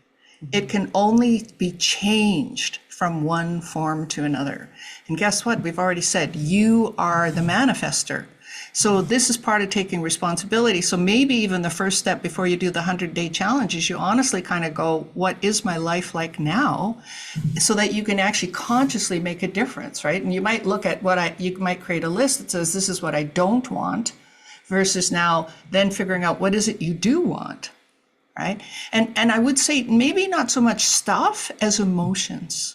It can only be changed from one form to another. And guess what? We've already said you are the manifester. So this is part of taking responsibility. So maybe even the first step before you do the 100-day challenge is you honestly kind of go, what is my life like now? So that you can actually consciously make a difference, right? And you might look at you might create a list that says, this is what I don't want, versus now then figuring out what is it you do want, right? And I would say maybe not so much stuff as emotions.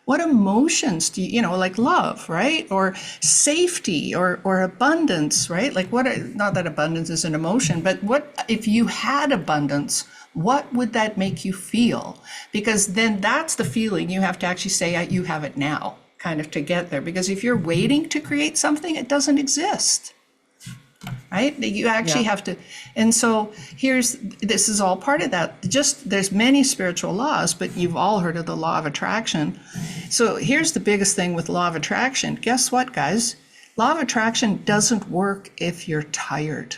What emotions do you know, like love, right? Or safety or abundance, right? Like what are, not that abundance is an emotion, but what if you had abundance, what would that make you feel? Because then that's the feeling you have to actually say, you have it now, kind of to get there. Because if you're waiting to create something, it doesn't exist, right? You actually Yeah. have to. And so this is all part of that. Just there's many spiritual laws, but you've all heard of the law of attraction. So here's the biggest thing with law of attraction. Guess what, guys? Law of attraction doesn't work if you're tired.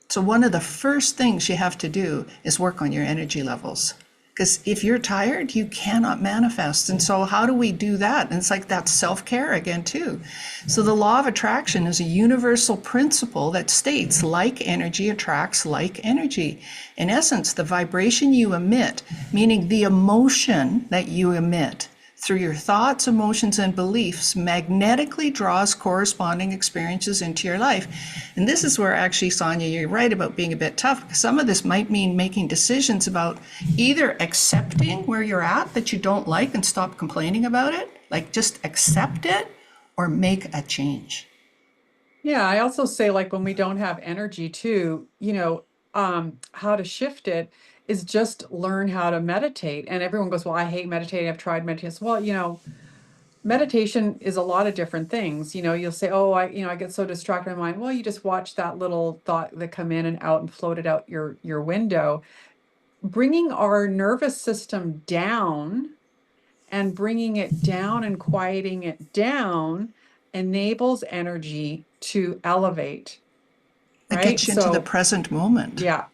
So one of the first things you have to do is work on your energy levels. Because if you're tired, you cannot manifest. And so how do we do that? And it's like that self-care again, too. So the law of attraction is a universal principle that states like energy attracts like energy. In essence, the vibration you emit, meaning the emotion that you emit through your thoughts, emotions, and beliefs, magnetically draws corresponding experiences into your life. And this is where actually, Sonia, you're right about being a bit tough, because some of this might mean making decisions about either accepting where you're at that you don't like and stop complaining about it, like just accept it, or make a change. Yeah, I also say like when we don't have energy too, how to shift it is just learn how to meditate. And everyone goes, "Well, I hate meditating. I've tried meditation." Well, meditation is a lot of different things. You'll say, "Oh, I get so distracted in my mind." Well, you just watch that little thought that come in and out and float it out your window. Bringing our nervous system down and bringing it down and quieting it down enables energy to elevate, It right? gets you into the So, present moment. yeah.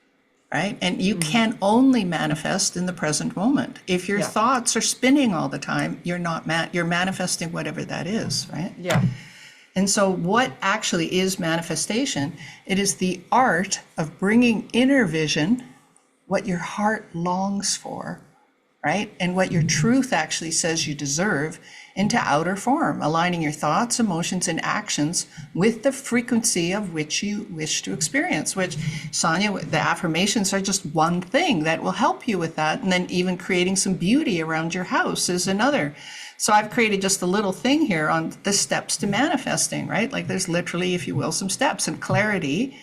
Right? And you Mhm. can only manifest in the present moment. If your Yeah. thoughts are spinning all the time, you're not you're manifesting whatever that is, right? Yeah. And so what actually is manifestation? It is the art of bringing inner vision, what your heart longs for, right? And what your truth actually says you deserve into outer form, aligning your thoughts, emotions, and actions with the frequency of which you wish to experience, which, Sonia, the affirmations are just one thing that will help you with that. And then even creating some beauty around your house is another. So I've created just a little thing here on the steps to manifesting, right? Like there's literally, if you will, some steps. And clarity,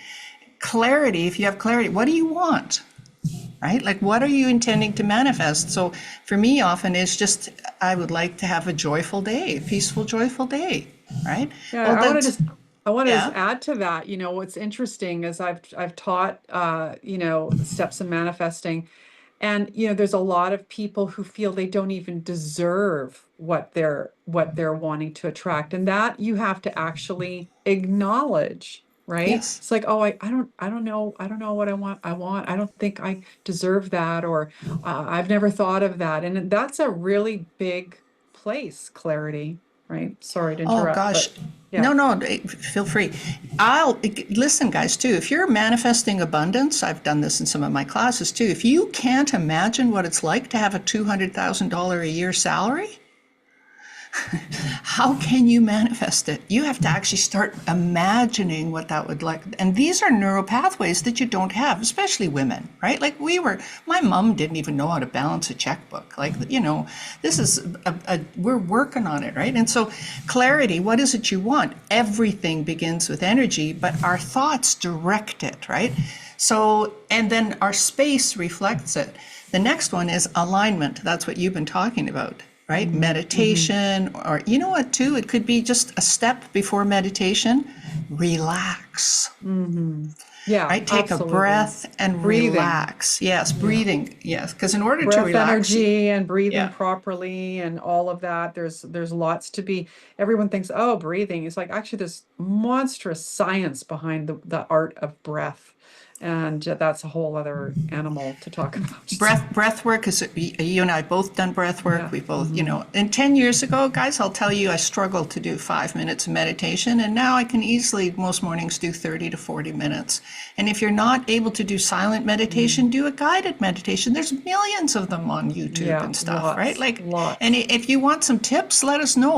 if you have clarity, what do you want? Right? Like, what are you intending to manifest? So for me, often it's just, I would like to have a joyful day, a peaceful, joyful day, right? Yeah, Well, that's, I want to just yeah, add to that. What's interesting is I've taught steps in manifesting. And there's a lot of people who feel they don't even deserve what they're wanting to attract. And that you have to actually acknowledge, right? yes. It's like, oh, I don't know what I don't think I deserve that, or I've never thought of that. And that's a really big place, clarity, right? Sorry to Oh, interrupt, gosh. but yeah. No, no, feel free. I'll listen, guys, too. If you're manifesting abundance, I've done this in some of my classes too. If you can't imagine what it's like to have a $200,000 a year salary, how can you manifest it? You have to actually start imagining what that would like. And these are neural pathways that you don't have, especially women, right? Like my mom didn't even know how to balance a checkbook. Like, this is we're working on it, right? And so clarity, what is it you want? Everything begins with energy, but our thoughts direct it, right? So, and then our space reflects it. The next one is alignment. That's what you've been talking about, right? Hmm. Hmm. Meditation, or you know what, too? It could be just a step before meditation. Relax, Hmm. Yeah, right? Take a absolutely. breath and Breathing. relax. Yes, Yeah. breathing. Yes, because in order to Breath relax, energy and breathing yeah. properly and all of that. There's lots to be. Everyone thinks, oh, breathing. It's like actually there's monstrous science behind the art of breath. And that's a whole other animal to talk about. Breath work is, you and I both done breath work. Yeah. We both, Hmm. and 10 years ago, guys, I'll tell you, I struggled to do 5 minutes of meditation. And now I can easily, most mornings, do 30 to 40 minutes. And if you're not able to do silent meditation, Mm. do a guided meditation. There's millions of them on YouTube Yeah, and stuff, right? lots, Like, and lots. if you want some tips, let us know.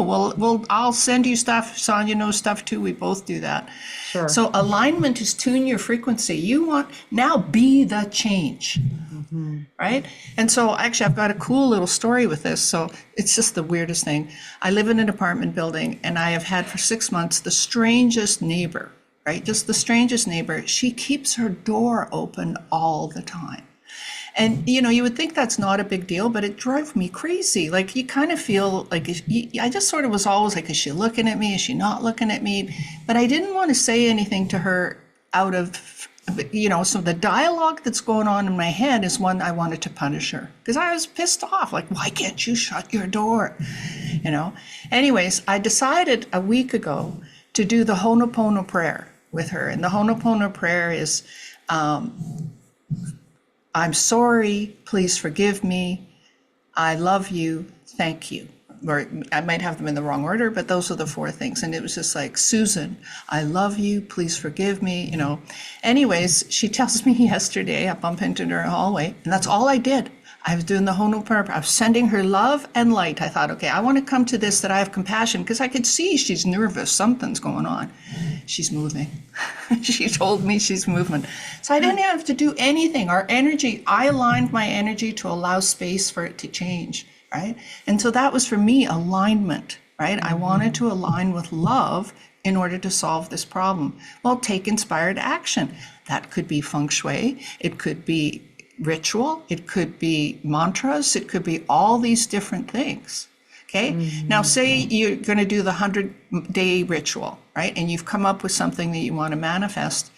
I'll send you stuff. Sonia knows stuff too. We both do that. Sure. So alignment is tune your frequency. You want, now be the change. right? And so actually, I've got a cool little story with this. So it's just the weirdest thing. I live in an apartment building, and I have had for 6 months the strangest neighbor, right? Just the strangest neighbor. She keeps her door open all the time. And you would think that's not a big deal, but it drove me crazy. Like you kind of feel like I just sort of was always like, is she looking at me? Is she not looking at me? But I didn't want to say anything to her out of, so the dialogue that's going on in my head is one I wanted to punish her because I was pissed off. Like, why can't you shut your door? Anyways, I decided a week ago to do the Ho'oponopono prayer with her. And the Ho'oponopono prayer is, I'm sorry, please forgive me, I love you, thank you. Or I might have them in the wrong order, but those are the 4 things. And it was just like, Susan, I love you, please forgive me, Anyways, she tells me yesterday, I bump into her in the hallway, and that's all I did. I was doing the Ho'oponopono. I was sending her love and light. I thought, okay, I want to come to this, that I have compassion, because I could see she's nervous. Something's going on. She's moving. She told me she's moving. So I didn't have to do anything. Our energy, I aligned my energy to allow space for it to change, right? And so that was for me alignment, right? I wanted to align with love in order to solve this problem. Well, take inspired action. That could be feng shui. It could be ritual, it could be mantras, it could be all these different things. Okay. Now say you're going to do the 100-day ritual, right? And you've come up with something that you want to manifest.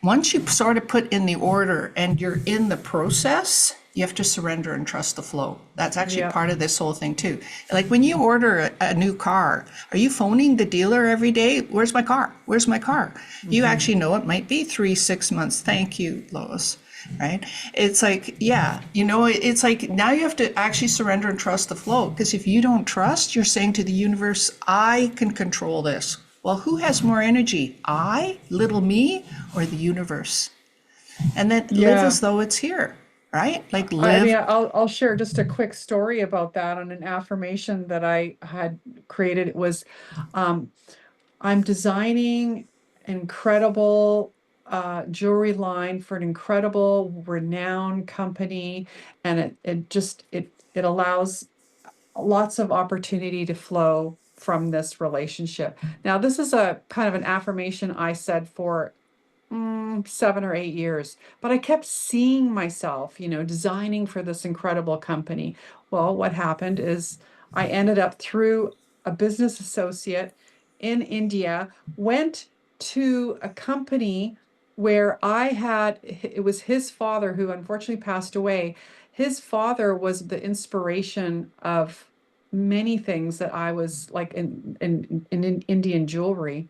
Once you sort of put in the order and you're in the process, you have to surrender and trust the flow. That's actually part of this whole thing too. Like when you order a new car, are you phoning the dealer every day? Where's my car? Where's my car? You actually know it might be 3-6 months. Thank you, Lois. Right? It's like, it's like now you have to actually surrender and trust the flow. Because if you don't trust, you're saying to the universe, I can control this. Well, who has more energy? I, little me, or the universe? And then live as though it's here, right? Like live. I mean, I'll share just a quick story about that on an affirmation that I had created. It was, I'm designing incredible jewelry line for an incredible renowned company, and it allows lots of opportunity to flow from this relationship. Now, this is a kind of an affirmation I said for 7 or 8 years, but I kept seeing myself, designing for this incredible company. Well, what happened is I ended up through a business associate in India, went to a company where it was his father who unfortunately passed away. His father was the inspiration of many things that I was like in Indian jewelry.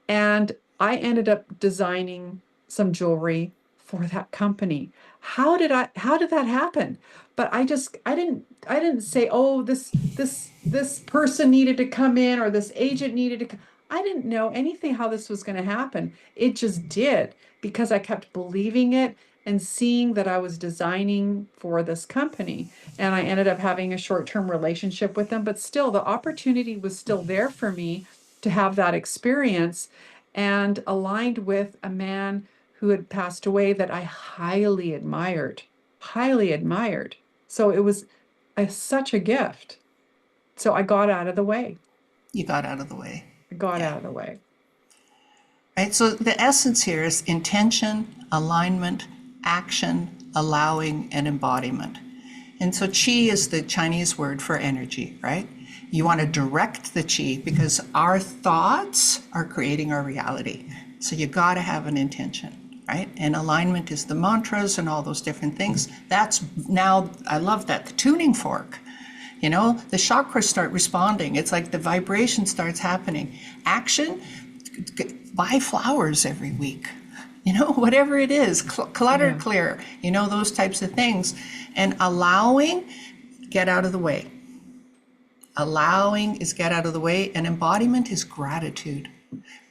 And I ended up designing some jewelry for that company. How did that happen? But I didn't say, oh, this person needed to come in or this agent needed to come. I didn't know anything how this was going to happen. It just did because I kept believing it and seeing that I was designing for this company. And I ended up having a short-term relationship with them, but still the opportunity was still there for me to have that experience and aligned with a man who had passed away that I highly admired, highly admired. So it was such a gift. So I got out of the way. You got out of the way. I got out of the way. Right. So the essence here is intention, alignment, action, allowing, and embodiment. And so qi is the Chinese word for energy, right? You want to direct the qi because our thoughts are creating our reality. So you got to have an intention, right? And alignment is the mantras and all those different things. That's now, I love that, the tuning fork. The chakras start responding. It's like the vibration starts happening. Action, buy flowers every week. Whatever it is, clutter clear, those types of things. And allowing, get out of the way. Allowing is get out of the way, and embodiment is gratitude.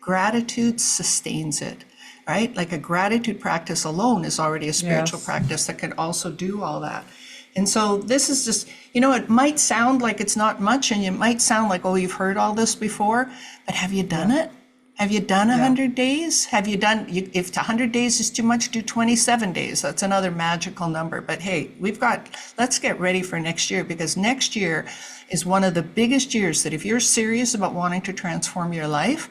Gratitude sustains it, right? Like a gratitude practice alone is already a spiritual practice that can also do all that. And so this is just, it might sound like it's not much, and it might sound like, oh, you've heard all this before, but have you done it? Have you done Yeah. 100 days? Have you done, if 100 days is too much, do 27 days. That's another magical number. But hey, let's get ready for next year, because next year is one of the biggest years that if you're serious about wanting to transform your life,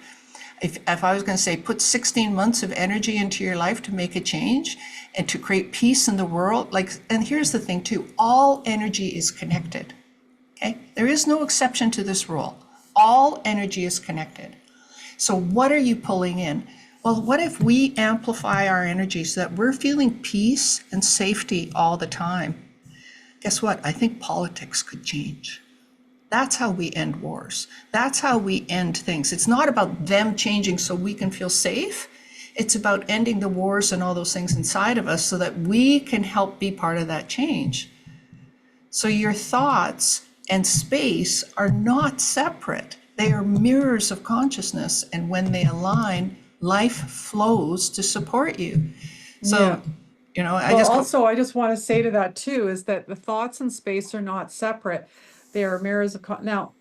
if I was going to say put 16 months of energy into your life to make a change and to create peace in the world, and here's the thing too, all energy is connected. Okay? There is no exception to this rule. All energy is connected. So what are you pulling in? Well, what if we amplify our energy so that we're feeling peace and safety all the time? Guess what? I think politics could change. That's how we end wars. That's how we end things. It's not about them changing so we can feel safe. It's about ending the wars and all those things inside of us so that we can help be part of that change. So your thoughts and space are not separate. They are mirrors of consciousness. And when they align, life flows to support you. So, Yeah. I Well, just go, also, I just want to say to that too is that the thoughts and space are not separate. They are mirrors of now.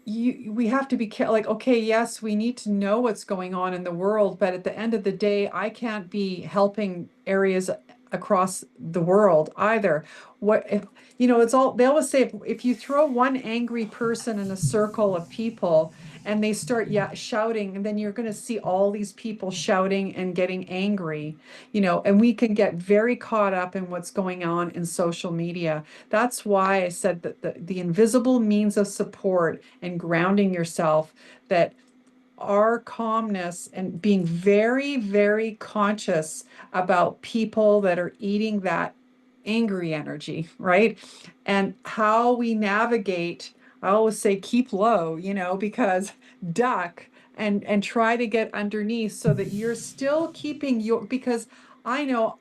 We have to be careful. Like, okay, yes, we need to know what's going on in the world, but at the end of the day, I can't be helping areas across the world either. What if, it's all, they always say if you throw one angry person in a circle of people and they start, yeah, shouting, and then you're going to see all these people shouting and getting angry, and we can get very caught up in what's going on in social media. That's why I said that the invisible means of support and grounding yourself, that our calmness and being very, very conscious about people that are eating that angry energy, right? And how we navigate, I always say keep low, because duck and try to get underneath so that you're still keeping because I know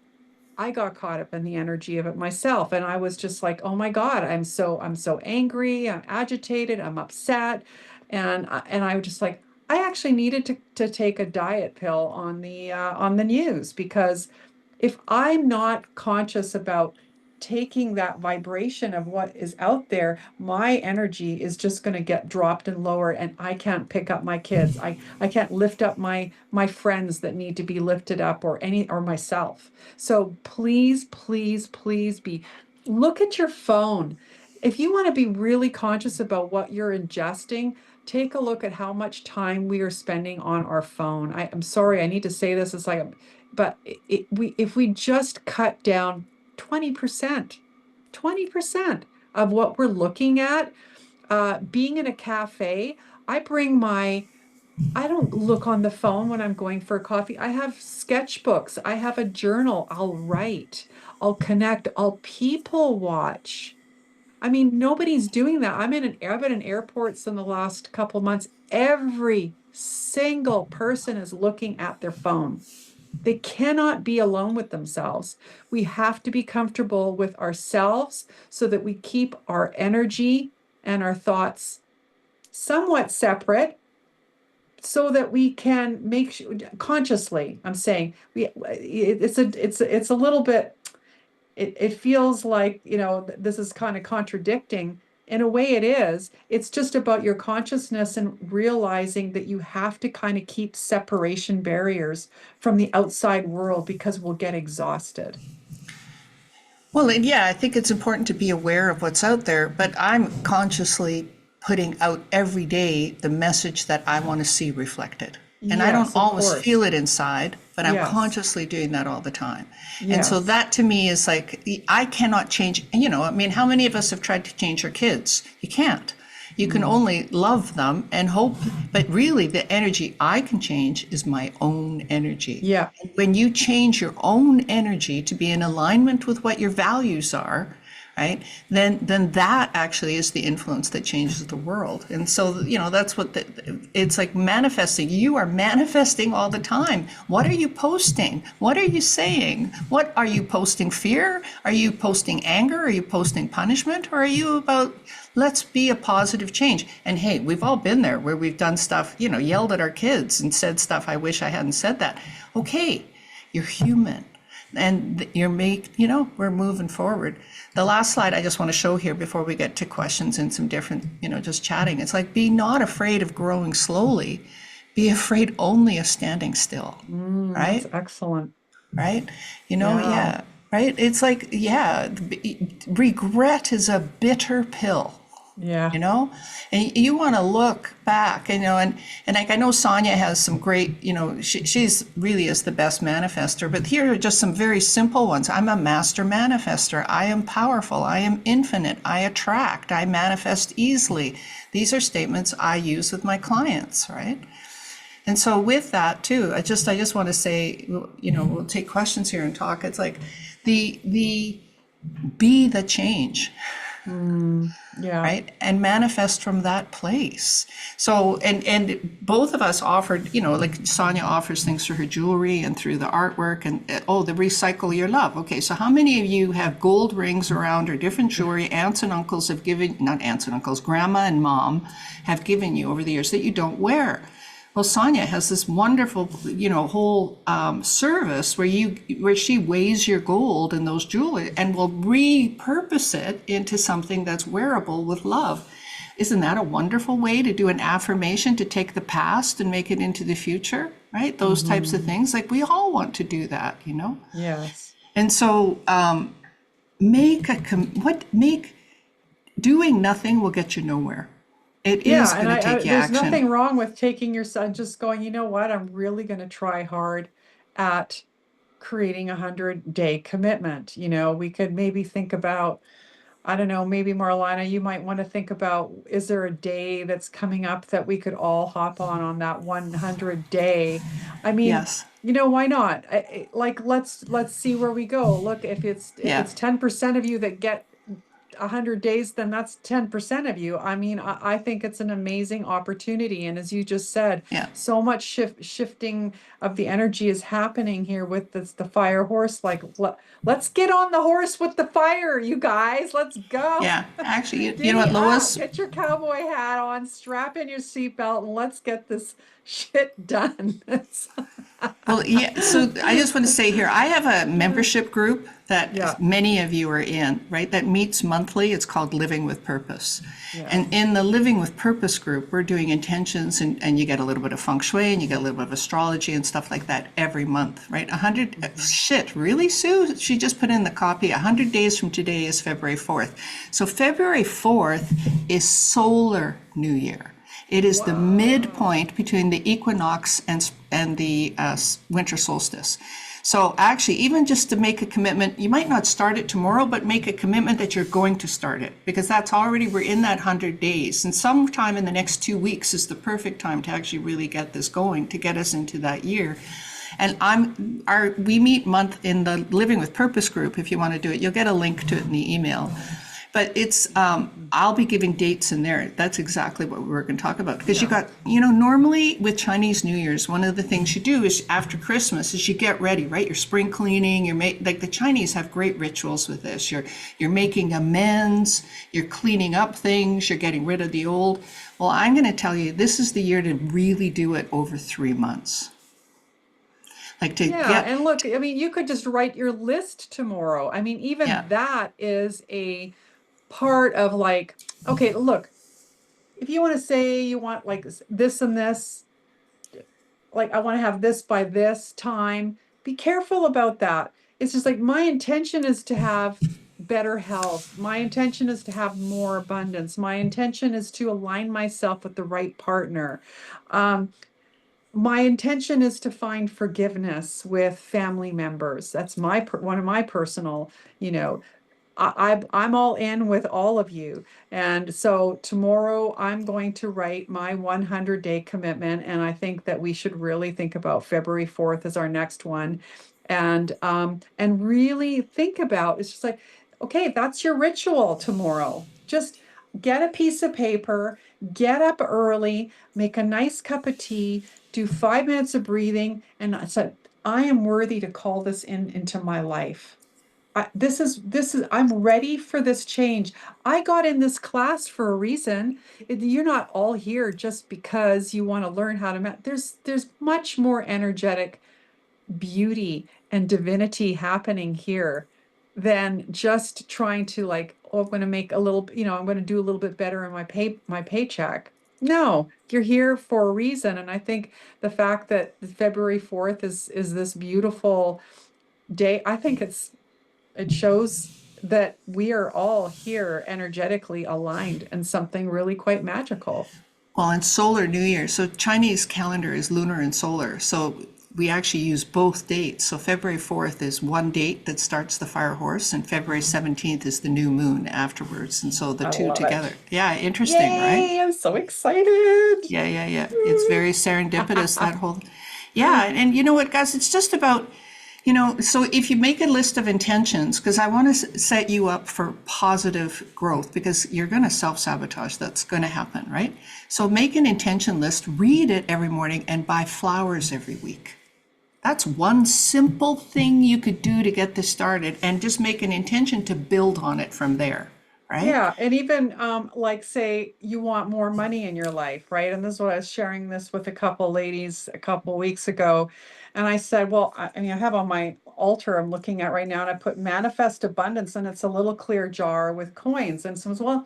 I got caught up in the energy of it myself. And I was just like, oh my God, I'm so angry, I'm agitated, I'm upset. And I was just like, I actually needed to take a diet pill on the news, because if I'm not conscious about taking that vibration of what is out there, my energy is just going to get dropped and lower, and I can't pick up my kids. I can't lift up my friends that need to be lifted up, or myself. So please, please, please look at your phone. If you want to be really conscious about what you're ingesting, take a look at how much time we are spending on our phone. I'm sorry, I need to say this. It's like, but if we just cut down 20%, 20% of what we're looking at, being in a cafe, I bring I don't look on the phone when I'm going for a coffee. I have sketchbooks. I have a journal. I'll write. I'll connect. I'll people watch. I mean, nobody's doing that. I've been in airports in the last couple months. Every single person is looking at their phone. They cannot be alone with themselves. We have to be comfortable with ourselves so that we keep our energy and our thoughts somewhat separate, so that we can make consciously, I'm saying, it's a little bit, it feels like, this is kind of contradicting. In a way, it is. It's just about your consciousness and realizing that you have to kind of keep separation barriers from the outside world, because we'll get exhausted. well, and yeah, I think it's important to be aware of what's out there, but I'm consciously putting out every day the message that I want to see reflected. And I don't Yes, of always feel course. it inside, but I'm Yes. consciously doing that all the time. And so Yes. that to me is like, I cannot change, I mean, how many of us have tried to change our kids? You can't. You can Mm. only love them and hope, but really the energy I can change is my own energy. Yeah. And when you change your own energy to be in alignment with what your values are, right, then that actually is the influence that changes the world. And so that's what it's like manifesting. You are manifesting all the time. What are you posting? What are you saying? What are you posting? Fear? Are you posting anger? Are you posting punishment? Or are you about, let's be a positive change? And hey, we've all been there where we've done stuff, yelled at our kids and said stuff, I wish I hadn't said that. Okay, you're human, and we're moving forward. The last slide I just want to show here before we get to questions and some different, just chatting. It's like, be not afraid of growing slowly, Be afraid only of standing still, That's right? excellent. Right? Yeah. Yeah, right? It's like, yeah, regret is a bitter pill, Yeah. and you want to look back, and like I know Sonia has some great, she's really is the best manifester, but here are just some very simple ones. I'm a master manifester. I am powerful. I am infinite. I attract. I manifest easily. These are statements I use with my clients, right? And so with that too, I just want to say, we'll take questions here and talk. It's like the be the change, Yeah. right? And manifest from that place. So and both of us offered, like Sonia offers things through her jewelry and through the artwork and the recycle your love. Okay, so how many of you have gold rings around or different jewelry aunts and uncles have given, not aunts and uncles, grandma and mom have given you over the years that you don't wear? Well, Sonia has this wonderful, whole service where she weighs your gold and those jewelry and will repurpose it into something that's wearable with love. Isn't that a wonderful way to do an affirmation, to take the past and make it into the future, right? Those types of things. Like we all want to do that. Yes. And so doing nothing will get you nowhere. It is Yeah, and going to take you there's action. nothing wrong with taking your son, just going, you know what, I'm really going to try hard at creating 100-day commitment. We could maybe think about, I don't know, maybe Marlena, you might want to think about, is there a day that's coming up that we could all hop on that 100 day? I mean, Yes. why not? Like let's see where we go. Look, if Yeah. it's 10% of you that get 100 days, then that's 10% of you. I mean, I think it's an amazing opportunity. And as you just said, Yeah. so much shifting of the energy is happening here with the fire horse. Like, let's get on the horse with the fire, you guys. Let's go. Yeah, actually, you know Giddy what, up. Lois? Get your cowboy hat on, strap in your seatbelt, and let's get this shit done. Well, yeah, so I just want to say here, I have a membership group that Yeah. many of you are in, right? That meets monthly. It's called Living with Purpose. And Yes. in the Living with Purpose group, we're doing intentions and you get a little bit of feng shui and you get a little bit of astrology and stuff like that every month, right? 100, shit, really, Sue? She just put in the copy. 100 days from today is February 4th. So February 4th is solar New Year. It is the Whoa. midpoint between the equinox and the winter solstice. So actually, even just to make a commitment, you might not start it tomorrow, but make a commitment that you're going to start it, because that's already, we're in that 100 days. And sometime in the next 2 weeks is the perfect time to actually really get this going, to get us into that year. And we meet month in the Living with Purpose group. If you want to do it, you'll get a link to it in the email. But it's, I'll be giving dates in there. That's exactly what we're going to talk about. Because you Yeah. got, normally with Chinese New Year's, one of the things you do is after Christmas is you get ready, right? You're spring cleaning. Like the Chinese have great rituals with this. You're making amends. You're cleaning up things. You're getting rid of the old. Well, I'm going to tell you, this is the year to really do it over 3 months. Like to Yeah, get, and look, I mean, you could just write your list tomorrow. I mean, even yeah, that is a part of like, okay, look, if you want to say you want like this and this, like I want to have this by this time, be careful about that. It's just like my intention is to have better health. My intention is to have more abundance. My intention is to align myself with the right partner. Um, my intention is to find forgiveness with family members. That's one of my personal, you know, I'm all in with all of you. And so tomorrow I'm going to write my 100-day commitment. And I think that we should really think about February 4th as our next one. And really think about, it's just like, okay, that's your ritual tomorrow. Just get a piece of paper, get up early, make a nice cup of tea, do 5 minutes of breathing, and I said, I am worthy to call this into my life. I'm ready for this change. I got in this class for a reason. You're not all here just because you want to learn how to there's much more energetic beauty and divinity happening here than just trying to like, oh, I'm going to make a little, I'm going to do a little bit better in my paycheck. No, you're here for a reason. And I think the fact that February 4th is this beautiful day, I think it shows that we are all here energetically aligned and something really quite magical. Well, and solar New Year. So Chinese calendar is lunar and solar. So we actually use both dates. So February 4th is one date that starts the fire horse, and February 17th is the new moon afterwards. And so the I two love it. together. Yeah, interesting, right? Yay, I'm so excited. Yeah, yeah, yeah. It's very serendipitous, that whole. Yeah, and you know what, guys? It's just about, so if you make a list of intentions, because I want to set you up for positive growth, because you're going to self-sabotage. That's going to happen, right? So make an intention list, read it every morning, and buy flowers every week. That's one simple thing you could do to get this started, and just make an intention to build on it from there, right? Yeah, and even like say you want more money in your life, right? And this is what I was sharing this with a couple ladies a couple weeks ago. And I said, well, I mean, I have on my altar I'm looking at right now, and I put manifest abundance, and it's a little clear jar with coins. And someone's, well,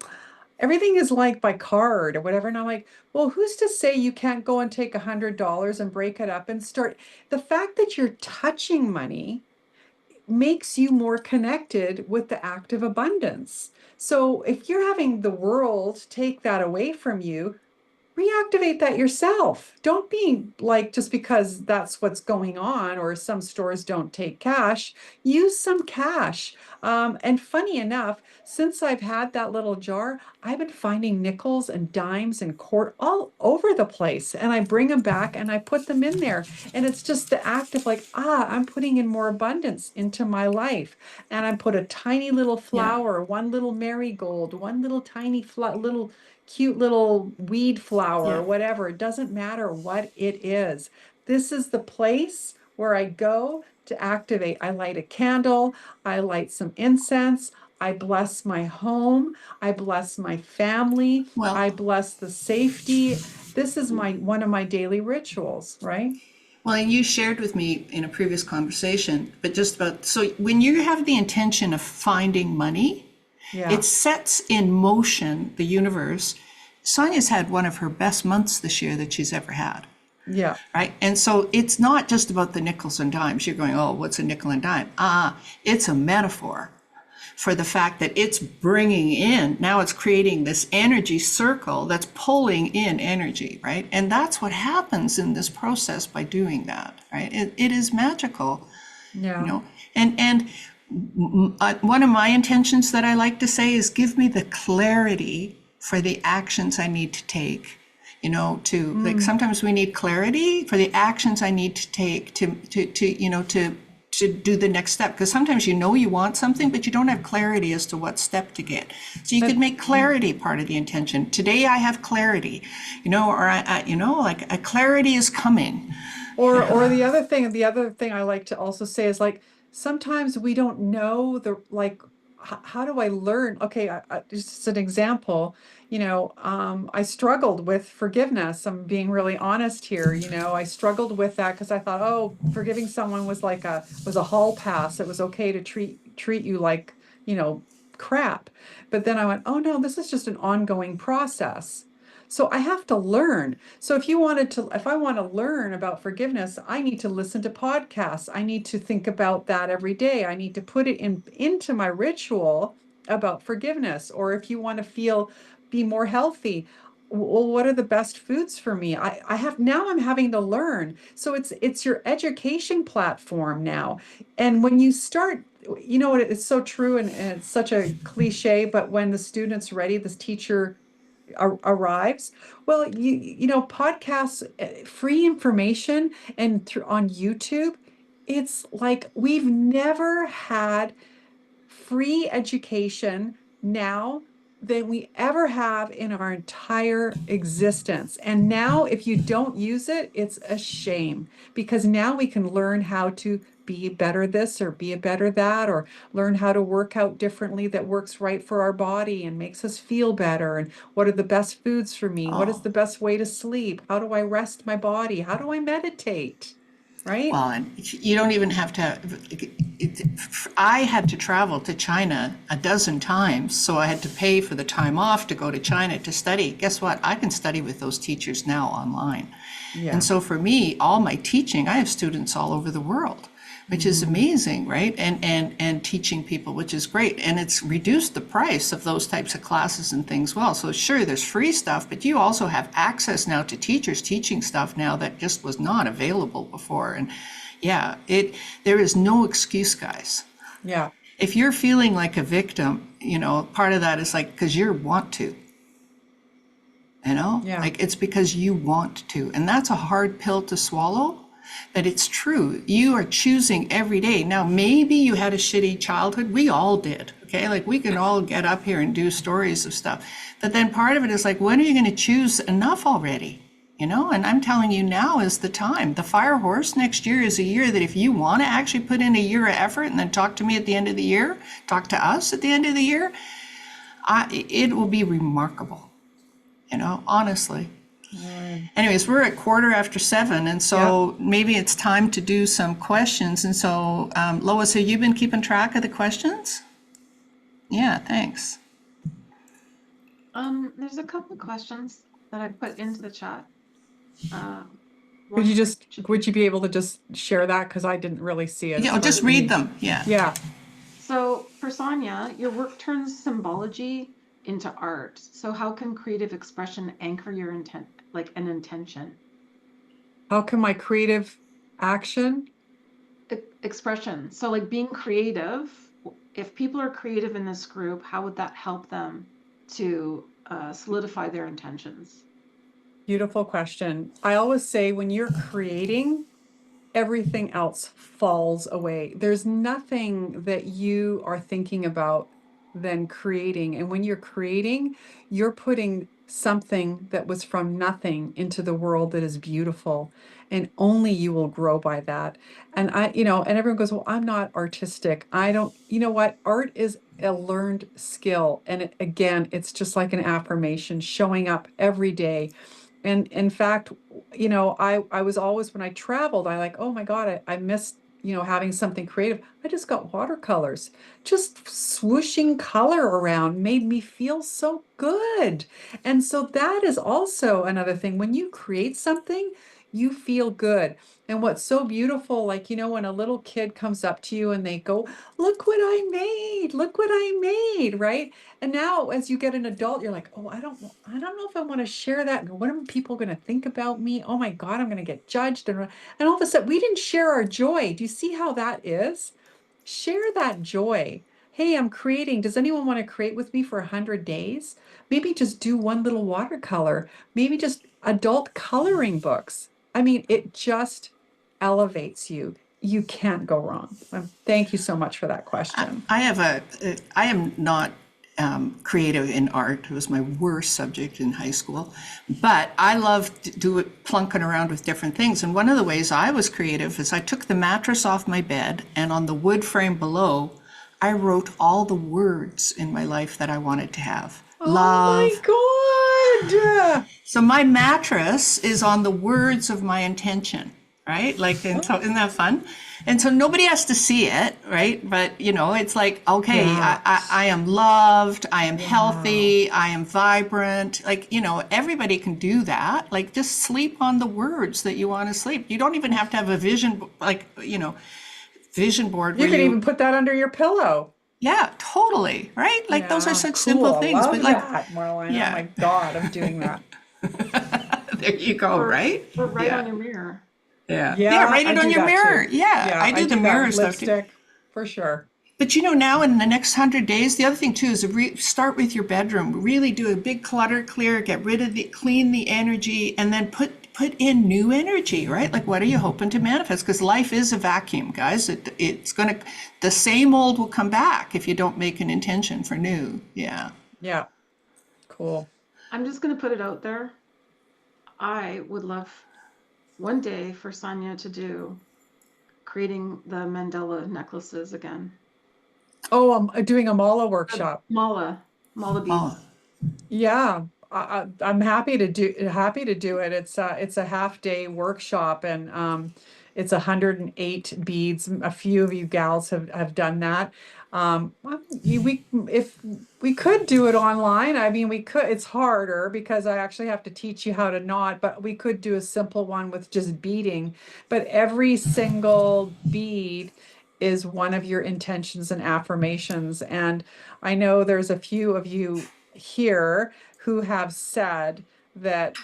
everything is like by card or whatever. And I'm like, well, who's to say you can't go and take $100 and break it up and start? The fact that you're touching money makes you more connected with the act of abundance. So if you're having the world take that away from you, reactivate that yourself. Don't be like, just because that's what's going on, or some stores don't take cash, use some cash. And funny enough, since I've had that little jar, I've been finding nickels and dimes and quart all over the place. And I bring them back and I put them in there. And it's just the act of like, I'm putting in more abundance into my life. And I put a tiny little Yeah, flower, one little marigold, one little tiny little cute little weed flower, yeah. whatever. It doesn't matter what it is. This is the place where I go to activate. I light a candle, I light some incense, I bless my home, I bless my family, Well, I bless the safety. This is my one of my daily rituals, right? Well, and you shared with me in a previous conversation, but just about so when you have the intention of finding money, it Yeah. sets in motion the universe. Sonia's had one of her best months this year that she's ever had, Yeah. right? And so it's not just about the nickels and dimes. You're going, oh, what's a nickel and dime? It's a metaphor for the fact that it's bringing in, now it's creating this energy circle that's pulling in energy, right? And that's what happens in this process by doing that, right? It is magical, you Yeah. know. And one of my intentions that I like to say is give me the clarity for the actions I need to take. To like Mm. sometimes we need clarity for the actions I need to take to do the next step, because sometimes you want something but you don't have clarity as to what step to get. So you could And make clarity part of the intention. Today I have clarity, or like a clarity is coming. or the other thing I like to also say is like sometimes we don't know the like how do I learn? Okay, just as an example, I struggled with forgiveness. I'm being really honest here. I struggled with that because I thought, oh, forgiving someone was a hall pass. It was okay to treat you like, you know, crap. But then I went, oh no, this is just an ongoing process. So I have to learn. So if I want to learn about forgiveness, I need to listen to podcasts. I need to think about that every day. I need to put it into my ritual about forgiveness. Or if you want to be more healthy, well, what are the best foods for me? I'm having to learn. So it's your education platform now. And when you start, what, it's so true, and it's such a cliche, but when the student's ready, this teacher arrives. Well, podcasts, free information, and through on YouTube, it's like we've never had free education now than we ever have in our entire existence. And now, if you don't use it, it's a shame, because now we can learn how to be better this or be a better that, or learn how to work out differently that works right for our body and makes us feel better. And what are the best foods for me? What is Oh, the best way to sleep? How do I rest my body? How do I meditate? Right? well, and you don't even have to. I had to travel to China a dozen times, so I had to pay for the time off to go to China to study. Guess what? I can study with those teachers now online. And Yeah. so for me, all my teaching, I have students all over the world, which is Mm. amazing, right? And teaching people, which is great. And it's reduced the price of those types of classes and things well. So sure, there's free stuff, but you also have access now to teachers teaching stuff now that just was not available before. And yeah, there is no excuse, guys. Yeah. If you're feeling like a victim, part of that is like because you want to, Yeah. like it's because you want to. And that's a hard pill to swallow, but it's true. You are choosing every day. Now, maybe you had a shitty childhood. We all did. Okay. Like we can all get up here and do stories of stuff. But then part of it is like, when are you going to choose enough already? And I'm telling you, now is the time. The fire horse next year is a year that if you want to actually put in a year of effort and then talk to me at the end of the year, talk to us at the end of the year, it will be remarkable, honestly. Mm. Anyways, we're at 7:15, and Yeah. so maybe it's time to do some questions. And so, Lois, have you been keeping track of the questions? Yeah, thanks. There's a couple of questions that I put into the chat. Could One you for just, each of would you. you be able to just share that? Because I didn't really see it. It's Yeah, hard just for read me. them. Yeah. Yeah. So for Sonia, your work turns symbology into art. So how can creative expression anchor your intent, like an intention? How can my creative action? Expression. So like being creative, if people are creative in this group, how would that help them to solidify their intentions? Beautiful question. I always say when you're creating, everything else falls away. There's nothing that you are thinking about than creating. And when you're creating, you're putting something that was from nothing into the world that is beautiful. And only you will grow by that. And and everyone goes, well, I'm not artistic. I don't, you know what? Art is a learned skill. And again, it's just like an affirmation showing up every day. And in fact, I was always, when I traveled, I like, oh my God, I missed, having something creative. I just got watercolors. Just swooshing color around made me feel so good. And so that is also another thing. When you create something, you feel good. And what's so beautiful, like, when a little kid comes up to you and they go, look what I made, look what I made, right? And now as you get an adult, you're like, oh, I don't know if I want to share that. And what are people going to think about me? Oh my God, I'm going to get judged. And all of a sudden, we didn't share our joy. Do you see how that is? Share that joy. Hey, I'm creating. Does anyone want to create with me for 100 days? Maybe just do one little watercolor. Maybe just adult coloring books. I mean, it just elevates you. You can't go wrong. Thank you so much for that question. I am not creative in art. It was my worst subject in high school, but I love plunking around with different things. And one of the ways I was creative is I took the mattress off my bed, and on the wood frame below, I wrote all the words in my life that I wanted to have. Oh Love. my God. So my mattress is on the words of my intention, right? Like, and so isn't that fun? And so nobody has to see it, right? But it's like, okay, Yeah. I am loved, I am Wow. healthy, I am vibrant. Like, everybody can do that. Like, just sleep on the words that you want to sleep. You don't even have to have a vision, like, vision board You where could even you, put that under your pillow. yeah, totally, right? Like, those are Yeah, such simple cool. things, but Love like, that, Marlyna. Oh yeah, my God, I'm doing that. there you go, Or right? or write Yeah. on your mirror. Yeah. Yeah, Yeah, write I it on do your that mirror. too. Yeah, Yeah, I I do the do that mirror with stuff too. lipstick for sure. But now in the next 100 days, the other thing too is to start with your bedroom. Really do a big clutter clear, get rid of clean the energy, and then put in new energy, right? Like, what are you hoping to manifest? Because life is a vacuum, guys. The same old will come back if you don't make an intention for new. Yeah. Yeah, cool. I'm just going to put it out there. I would love one day for Sonia to do creating the Mandela necklaces again. Oh, I'm doing a mala The workshop. mala Oh, beads. Yeah, I'm happy to do it. It's a half day workshop, and It's 108 beads. A few of you gals have done that. Well, we if we could do it online. I mean, we could. It's harder because I actually have to teach you how to knot, but we could do a simple one with just beading. But every single bead is one of your intentions and affirmations. And I know there's a few of you here who have said that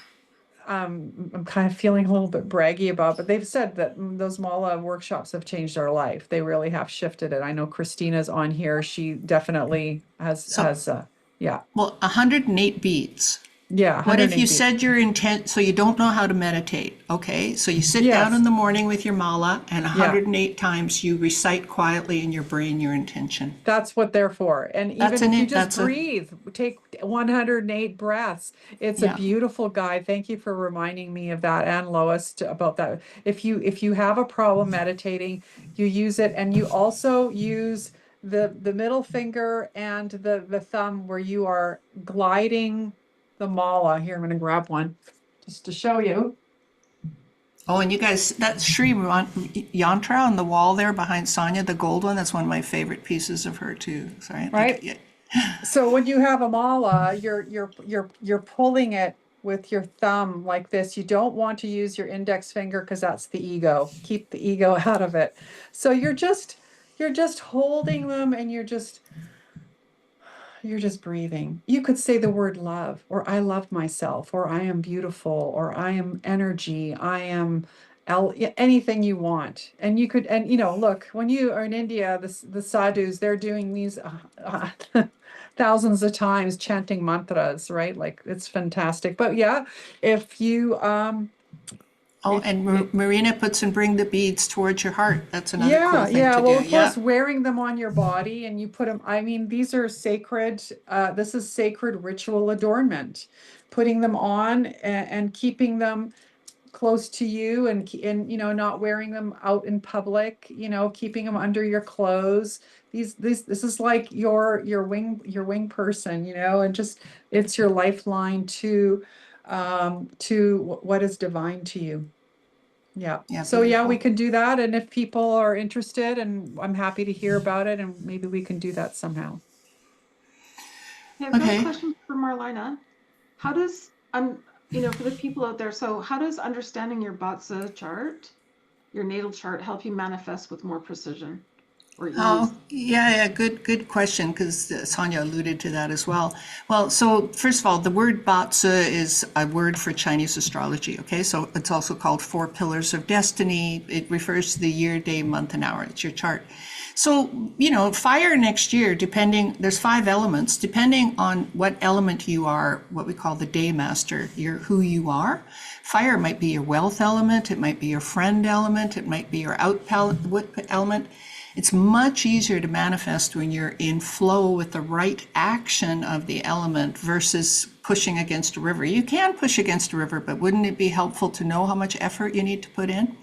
I'm kind of feeling a little bit braggy about, but they've said that those Mala workshops have changed our life. They really have shifted it. I know Christina's on here. She definitely So, yeah, well, 108 beats. yeah, What if you 108 beats. said your intent, so you don't know how to meditate? Okay, so you sit down in Yes, the morning with your mala, and yeah. 108 times you recite quietly in your brain your intention. That's what they're for. And That's even an if you it. just That's a breathe, take 108 breaths. It's a yeah. beautiful guide. Thank you for reminding me of that, and Lois, about that. If you have a problem meditating, you use it, and you also use the middle finger and the thumb where you are gliding the mala. Here, I'm going to grab one just to show you. Oh, and you guys, that Sri yantra on the wall there behind Sonia, the gold one. That's one of my favorite pieces of her too. Sorry, like Right? So when you have a mala, you're pulling it with your thumb like this. You don't want to use your index finger because that's the ego. Keep the ego out of it. So you're just holding them, and you're just breathing. You could say the word love, or I love myself, or I am beautiful, or I am energy, I am anything you want. And you could, and look, when you are in India, the sadhus, they're doing these thousands of times chanting mantras, right? Like it's fantastic. But yeah, if you Oh, if and it, Marina puts and bring the beads towards your heart. That's another cool yeah, thing yeah. to do. Well, plus Yeah. wearing them on your body, and you put them, I mean, these are sacred, this is sacred ritual adornment. Putting them on and keeping them close to you, and not wearing them out in public, keeping them under your clothes. This is like your wing person, and just it's your lifeline to what is divine to you. Yeah. Yeah, So yeah, we beautiful. can do that. And if people are interested, and I'm happy to hear about it, and maybe we can do that somehow. Yeah, I've got a Okay. question for Marlyna. How does for the people out there, so how does understanding your Batsa chart, your natal chart, help you manifest with more precision or ease? Oh, yeah, yeah, good question, because Sonia alluded to that as well. Well, so first of all, the word Batsa is a word for Chinese astrology, okay? So it's also called Four Pillars of Destiny. It refers to the year, day, month, and hour. It's your chart. So, fire next year, there's five elements, depending on what element you are, what we call the day master, who you are. Fire might be your wealth element, it might be your friend element, it might be your output element. It's much easier to manifest when you're in flow with the right action of the element versus pushing against a river. You can push against a river, but wouldn't it be helpful to know how much effort you need to put in?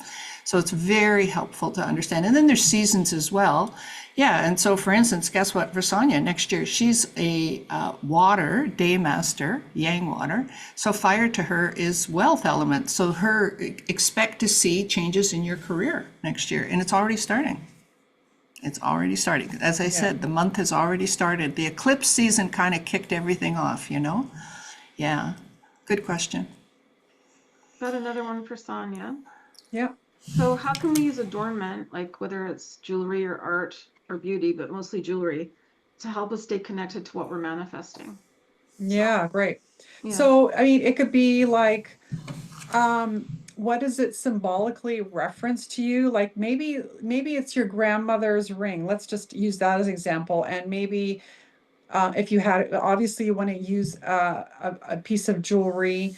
So it's very helpful to understand. And then there's seasons as well. Yeah, and so for instance, guess what, for Sonia, next year, she's a water day master, yang water. So fire to her is wealth element. So expect to see changes in your career next year, and it's already starting. It's already starting. As I Yeah. said, the month has already started. The eclipse season kind of kicked everything off, Yeah, good question. Got another one for Sonia. Yeah. So how can we use adornment, like whether it's jewelry or art or beauty, but mostly jewelry, to help us stay connected to what we're manifesting? Yeah, great. Yeah. So, I mean, it could be like, what does it symbolically reference to you? Like maybe it's your grandmother's ring. Let's just use that as an example. And maybe if you had, obviously you want to use a piece of jewelry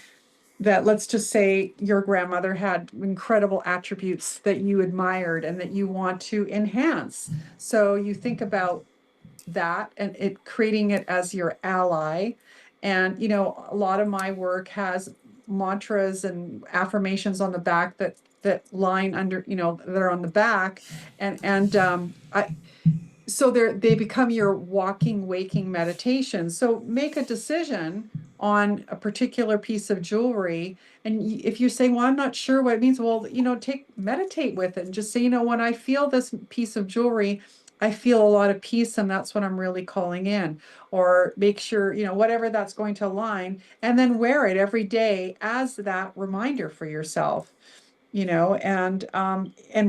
that, let's just say, your grandmother had incredible attributes that you admired and that you want to enhance. So you think about that and it creating it as your ally. And a lot of my work has mantras and affirmations on the back that line under, that are on the back. And I so they become your walking, waking meditation. So make a decision on a particular piece of jewelry, and if you say, well, I'm not sure what it means, well, meditate with it and just say, when I feel this piece of jewelry, I feel a lot of peace, and that's what I'm really calling in. Or make sure, whatever that's going to align, and then wear it every day as that reminder for yourself, and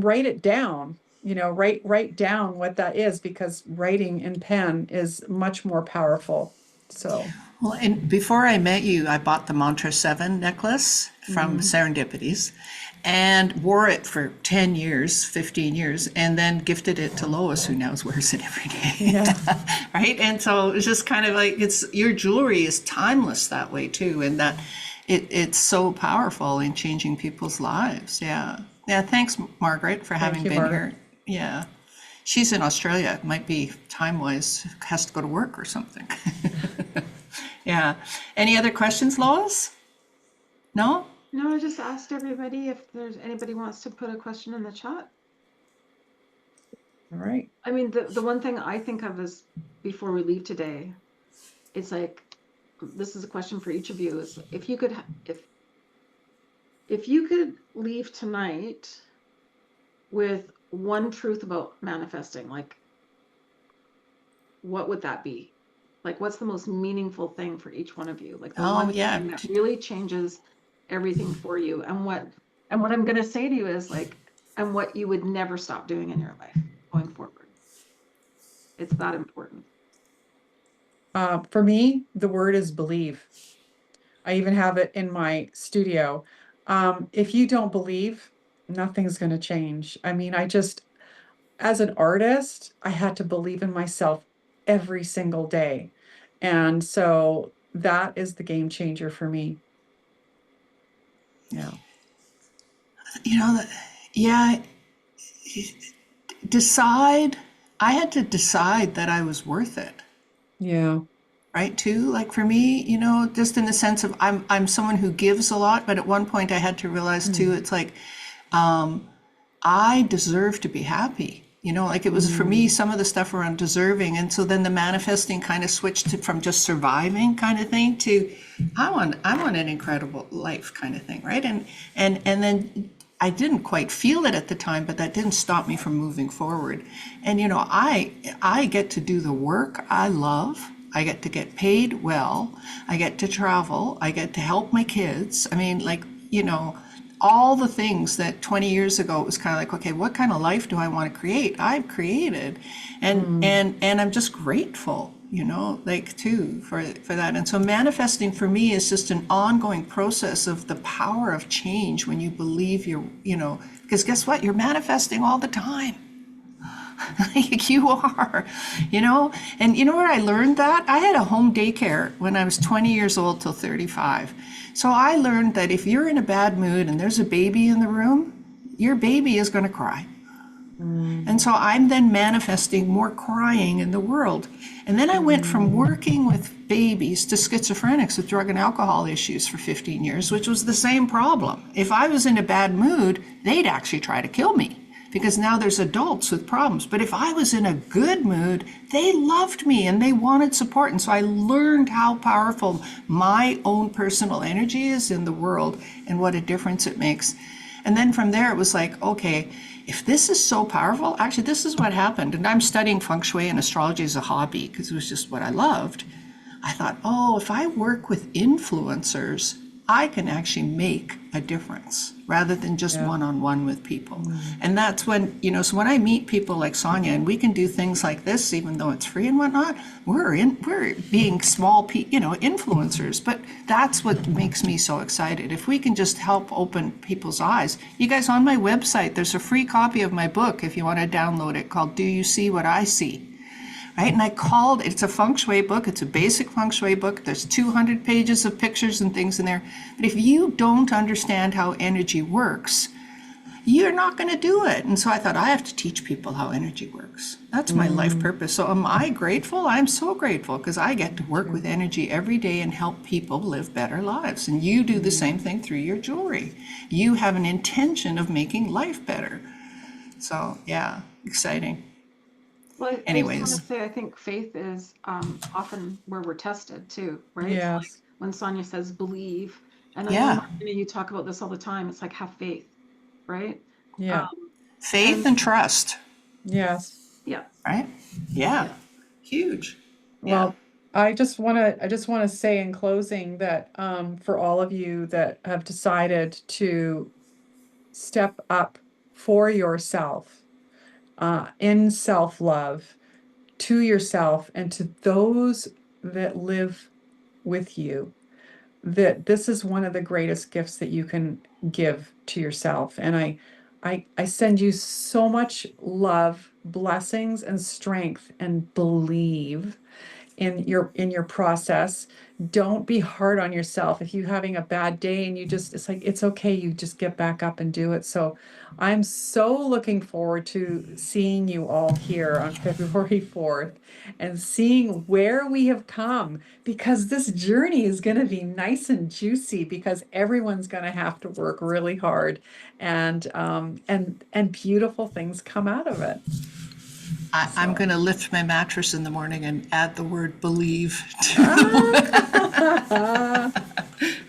write it down. Write down what that is, because writing in pen is much more powerful. So, Well, and before I met you, I bought the Mantra 7 necklace from mm, Serendipities and wore it for 10 years, 15 years, and then gifted it to Lois, who now wears it every day. yeah. Right? And so it's just kind of like your jewelry is timeless that way too, and that it's so powerful in changing people's lives. Yeah. Yeah. Thanks, Margaret, for having Thank you, been Margaret. here. Yeah. She's in Australia. Might be time-wise, has to go to work or something. Yeah. Any other questions, Lois? No? No, I just asked everybody if there's anybody wants to put a question in the chat. All right. I mean, the one thing I think of is before we leave today, it's like, this is a question for each of you, is if you could leave tonight with one truth about manifesting, like, what would that be? Like, what's the most meaningful thing for each one of you? Like the Oh, one yeah. thing that really changes everything for you. And what I'm going to say to you is like, and what you would never stop doing in your life going forward. It's that important. For me, the word is believe. I even have it in my studio. If you don't believe, nothing's going to change. I mean, as an artist, I had to believe in myself every single day. And so that is the game changer for me. Yeah. You know, yeah, decide. I had to decide that I was worth it. Yeah. Right, too, like for me, just in the sense of I'm someone who gives a lot, but at one point I had to realize too, Mm. it's like I deserve to be happy. Like it was for me, Mm. some of the stuff around deserving. And so then the manifesting kind of switched from just surviving kind of thing to I want an incredible life kind of thing. Right. And then I didn't quite feel it at the time, but that didn't stop me from moving forward. And, I get to do the work I love. I get to get paid well. I get to travel. I get to help my kids. I mean, like, all the things that 20 years ago it was kind of like, okay, what kind of life do I want to create? I've created, and Mm. and I'm just grateful, like too for that. And so manifesting for me is just an ongoing process of the power of change when you believe because guess what? You're manifesting all the time. Like you are, and where I learned that? I had a home daycare when I was 20 years old till 35. So I learned that if you're in a bad mood and there's a baby in the room, your baby is going to cry. Mm. And so I'm then manifesting more crying in the world. And then I went from working with babies to schizophrenics with drug and alcohol issues for 15 years, which was the same problem. If I was in a bad mood, they'd actually try to kill me, because now there's adults with problems. But if I was in a good mood, they loved me and they wanted support. And so I learned how powerful my own personal energy is in the world and what a difference it makes. And then from there, it was like, okay, if this is so powerful, actually, this is what happened. And I'm studying Feng Shui and astrology as a hobby because it was just what I loved. I thought, oh, if I work with influencers, I can actually make a difference rather than just Yeah. one-on-one with people. Mm. And that's when, so when I meet people like Sonja and we can do things like this, even though it's free and whatnot, we're being small, influencers. But that's what makes me so excited. If we can just help open people's eyes. You guys, on my website, there's a free copy of my book if you want to download it, called Do You See What I See? Right? And it's a feng shui book. It's a basic feng shui book. There's 200 pages of pictures and things in there. But if you don't understand how energy works, you're not going to do it. And so I thought, I have to teach people how energy works. That's my life Mm. purpose. So am I grateful? I'm so grateful because I get to work Sure. with energy every day and help people live better lives. And you do the Mm. same thing through your jewelry. You have an intention of making life better. So yeah, exciting. Well, I just want to Anyways. say, I think faith is often where we're tested too, right? So like, Yes. when Sonia says believe. And I know, Yeah. Martina, you talk about this all the time. It's like have faith, right? Yeah. Um, Faith and and trust, Yes. yeah, right? Yeah. yeah. Huge. Yeah. Well, I just want to say in closing that for all of you that have decided to step up for yourself in self-love to yourself and to those that live with you, that this is one of the greatest gifts that you can give to yourself. And I send you so much love, blessings, and strength, and believe in your process. Don't be hard on yourself. If you're having a bad day and you just, it's like, it's okay, you just get back up and do it. So I'm so looking forward to seeing you all here on February 4th and seeing where we have come, because this journey is going to be nice and juicy, because everyone's going to have to work really hard, and beautiful things come out of it. I'm So going to lift my mattress in the morning and add the word believe to ah,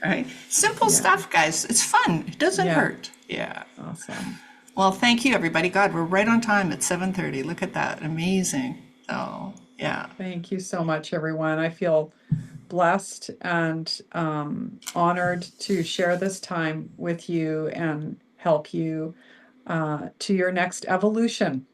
right. Simple yeah, stuff, guys. It's fun. It doesn't yeah, hurt. Yeah. awesome. Well, thank you, everybody. God, we're right on time at 7:30. Look at that. Amazing. So, yeah. Thank you so much, everyone. I feel blessed and honored to share this time with you and help you to your next evolution.